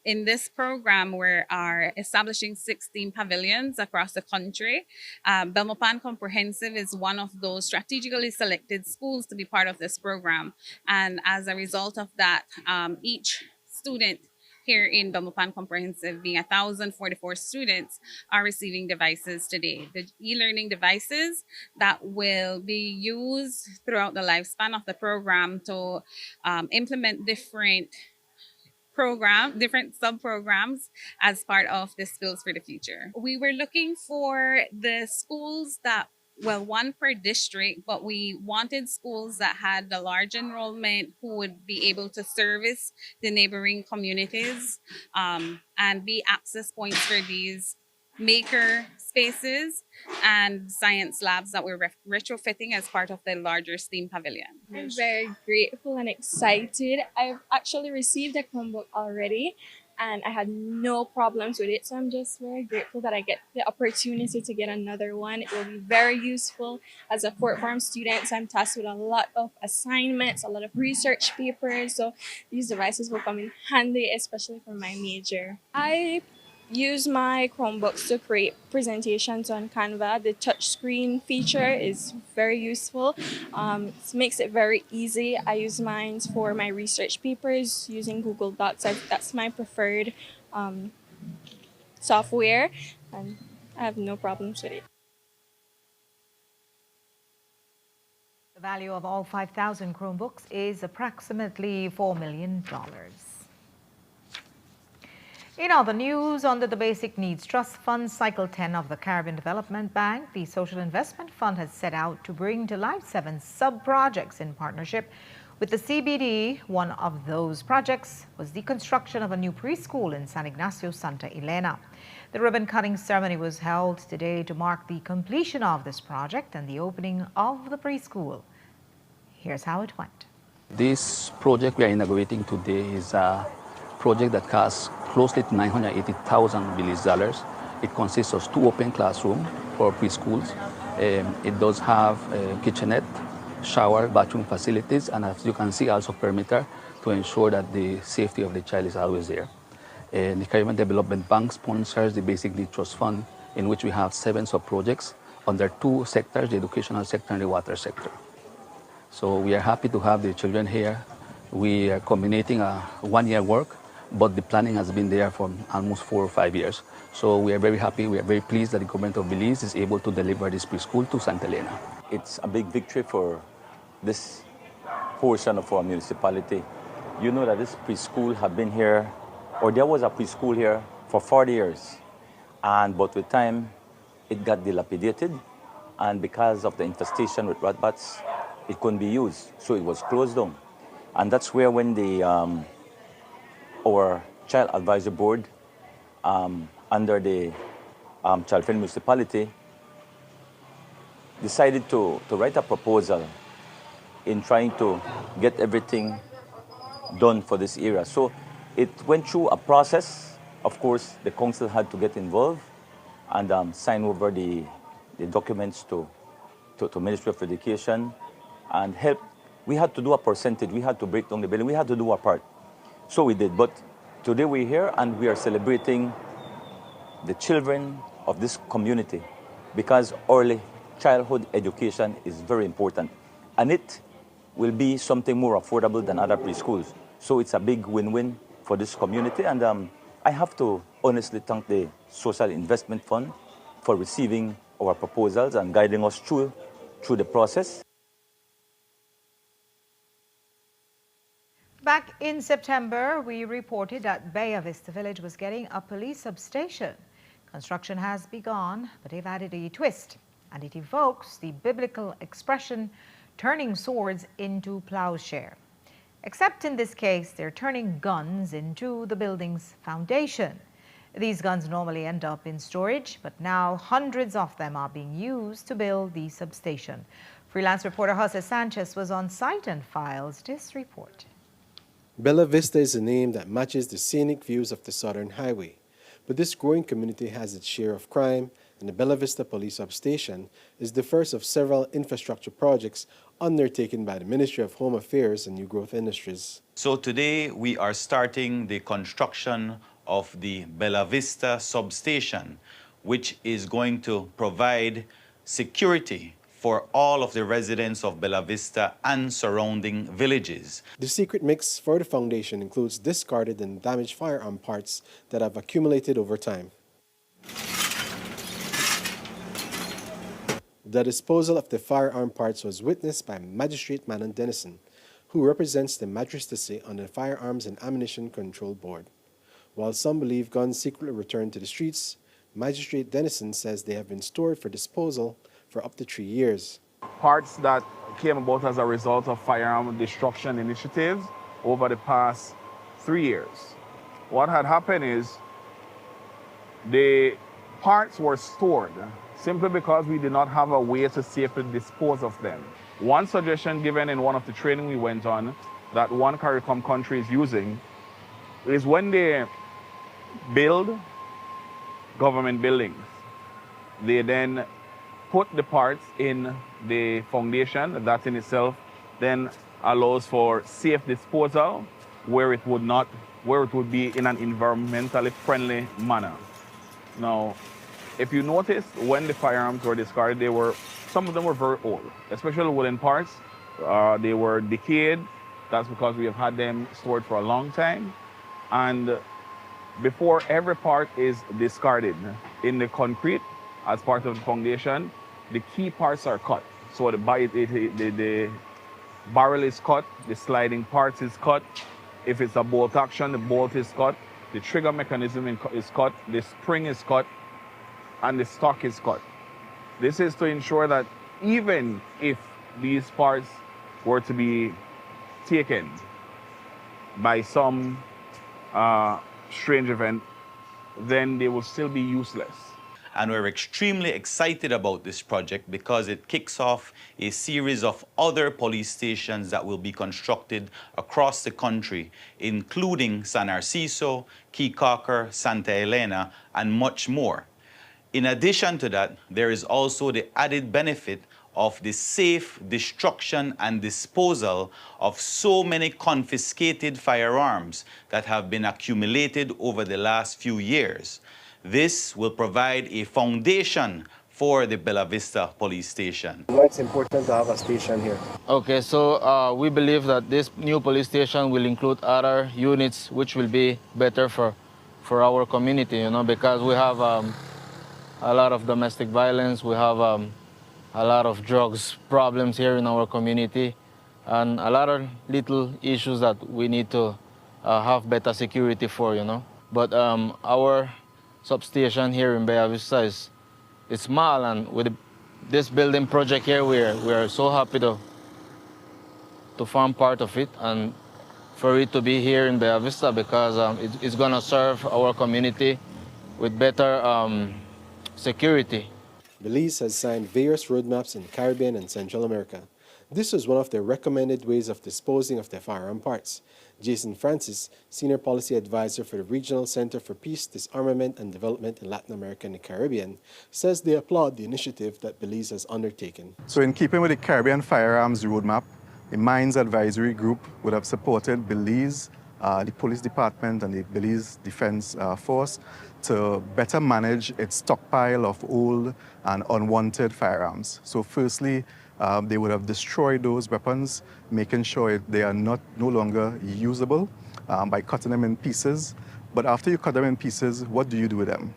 [SPEAKER 20] In this program, we are establishing 16 pavilions across the country. Belmopan Comprehensive is one of those strategically selected schools to be part of this program. And as a result of that, each student here in Belmopan Comprehensive, being 1,044 students, are receiving devices today. The e-learning devices that will be used throughout the lifespan of the program to implement different sub-programs as part of the Skills for the Future. We were looking for the schools that, well, one per district, but we wanted schools that had a large enrollment who would be able to service the neighboring communities and be access points for these maker spaces and science labs that we're retrofitting as part of the larger STEAM pavilion.
[SPEAKER 21] I'm very grateful and excited. I've actually received a Chromebook already and I had no problems with it. So I'm just very grateful that I get the opportunity to get another one. It will be very useful as a fourth form student. So I'm tasked with a lot of assignments, a lot of research papers. So these devices will come in handy, especially for my major. I use my Chromebooks to create presentations on Canva. The touchscreen feature is very useful. It makes it very easy. I use mine for my research papers using Google Docs. That's my preferred software, and I have no problems with it.
[SPEAKER 1] The value of all 5,000 Chromebooks is approximately $4 million. In other news, under the Basic Needs Trust Fund Cycle 10 of the Caribbean Development Bank, the Social Investment Fund has set out to bring to life 7 sub-projects in partnership With the CBD, one of those projects was the construction of a new preschool in San Ignacio, Santa Elena. The ribbon-cutting ceremony was held today to mark the completion of this project and the opening of the preschool. Here's how it went.
[SPEAKER 8] This project we are inaugurating today is a project that costs closely to $980,000 Belize. It consists of 2 open classrooms for preschools. It does have a kitchenette, shower, bathroom facilities, and as you can see, also perimeter to ensure that the safety of the child is always there. The Caribbean Development Bank sponsors the Basic Needs Trust Fund, in which we have 7 sub-projects under 2 sectors, the educational sector and the water sector. So we are happy to have the children here. We are culminating a 1-year work, but the planning has been there for almost 4 or 5 years. So we are very happy, we are very pleased that the government of Belize is able to deliver this preschool to Santa Elena.
[SPEAKER 10] It's a big victory for this portion of our municipality. You know that this preschool have been here, or there was a preschool here for 40 years. But with time, it got dilapidated. And because of the infestation with rat bats, it couldn't be used, so it was closed down. And that's where when our Child Advisory Board under the Chalfont Municipality decided to write a proposal in trying to get everything done for this area. So it went through a process. Of course, the council had to get involved and sign over the documents to Ministry of Education and help. We had to do a percentage. We had to break down the building. We had to do our part. So we did. But today we're here and we are celebrating the children of this community because early childhood education is very important. And it will be something more affordable than other preschools. So it's a big win-win for this community. And I have to honestly thank the Social Investment Fund for receiving our proposals and guiding us through the process.
[SPEAKER 1] Back in September, we reported that Bella Vista Village was getting a police substation. Construction has begun, but they've added a twist, and it evokes the biblical expression, turning swords into plowshare. Except in this case, they're turning guns into the building's foundation. These guns normally end up in storage, but now hundreds of them are being used to build the substation. Freelance reporter Jose Sanchez was on site and files this report.
[SPEAKER 22] Bella Vista is a name that matches the scenic views of the Southern Highway. But this growing community has its share of crime, and the Bella Vista Police Substation is the first of several infrastructure projects undertaken by the Ministry of Home Affairs and New Growth Industries.
[SPEAKER 23] So today we are starting the construction of the Bella Vista Substation, which is going to provide security for all of the residents of Bella Vista and surrounding villages.
[SPEAKER 22] The secret mix for the foundation includes discarded and damaged firearm parts that have accumulated over time. The disposal of the firearm parts was witnessed by Magistrate Manon Dennison, who represents the magistracy on the Firearms and Ammunition Control Board. While some believe guns secretly returned to the streets, Magistrate Dennison says they have been stored for disposal for up to 3 years.
[SPEAKER 24] Parts that came about as a result of firearm destruction initiatives over the past 3 years. What had happened is the parts were stored simply because we did not have a way to safely dispose of them. One suggestion given in one of the training we went on that one CARICOM country is using is when they build government buildings, they then put the parts in the foundation. That in itself then allows for safe disposal where it would be in an environmentally friendly manner. Now, if you notice, when the firearms were discarded, some of them were very old, especially wooden parts. They were decayed. That's because we have had them stored for a long time. And before every part is discarded in the concrete as part of the foundation, the key parts are cut. So the barrel is cut, the sliding parts is cut. If it's a bolt action, the bolt is cut, the trigger mechanism is cut, the spring is cut, and the stock is cut. This is to ensure that even if these parts were to be taken by some strange event, then they will still be useless.
[SPEAKER 23] And we're extremely excited about this project because it kicks off a series of other police stations that will be constructed across the country, including San Narciso, Keycocker, Santa Elena, and much more. In addition to that, there is also the added benefit of the safe destruction and disposal of so many confiscated firearms that have been accumulated over the last few years. This will provide a foundation for the Bella Vista Police Station.
[SPEAKER 22] Why it's important to have a station here?
[SPEAKER 3] Okay, so we believe that this new police station will include other units which will be better for our community, you know, because we have a lot of domestic violence, we have a lot of drugs problems here in our community, and a lot of little issues that we need to have better security for, you know. But our substation here in Bella Vista is small, and with this building project here, we're so happy to form part of it and for it to be here in Bella Vista because it's going to serve our community with better security.
[SPEAKER 22] Belize has signed various roadmaps in Caribbean and Central America. This was one of their recommended ways of disposing of their firearm parts. Jason Francis, Senior Policy Advisor for the Regional Center for Peace, Disarmament and Development in Latin America and the Caribbean, says they applaud the initiative that Belize has undertaken.
[SPEAKER 9] So in keeping with the Caribbean Firearms Roadmap, the Mines Advisory Group would have supported Belize, the Police Department and the Belize Defense Force to better manage its stockpile of old and unwanted firearms. So firstly, they would have destroyed those weapons, making sure they are no longer usable by cutting them in pieces. But after you cut them in pieces, what do you do with them?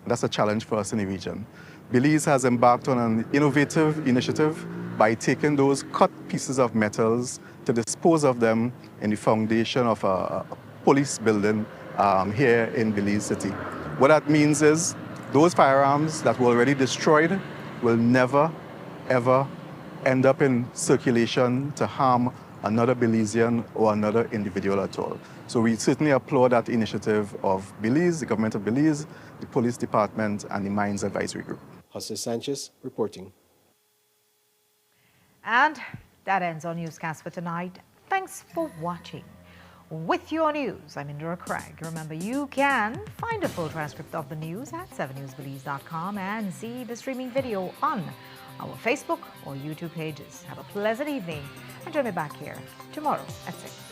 [SPEAKER 9] That's a challenge for us in the region. Belize has embarked on an innovative initiative by taking those cut pieces of metals to dispose of them in the foundation of a police building here in Belize City. What that means is those firearms that were already destroyed will never, ever end up in circulation to harm another Belizean or another individual at all. So we certainly applaud that initiative of Belize, the government of Belize, the police department, and the Mines Advisory Group.
[SPEAKER 22] Jose Sanchez reporting.
[SPEAKER 1] And that ends our newscast for tonight. Thanks for watching. With your news, I'm Indira Craig. Remember, you can find a full transcript of the news at 7newsbelize.com and see the streaming video on our Facebook or YouTube pages. Have a pleasant evening and join me back here tomorrow at 6.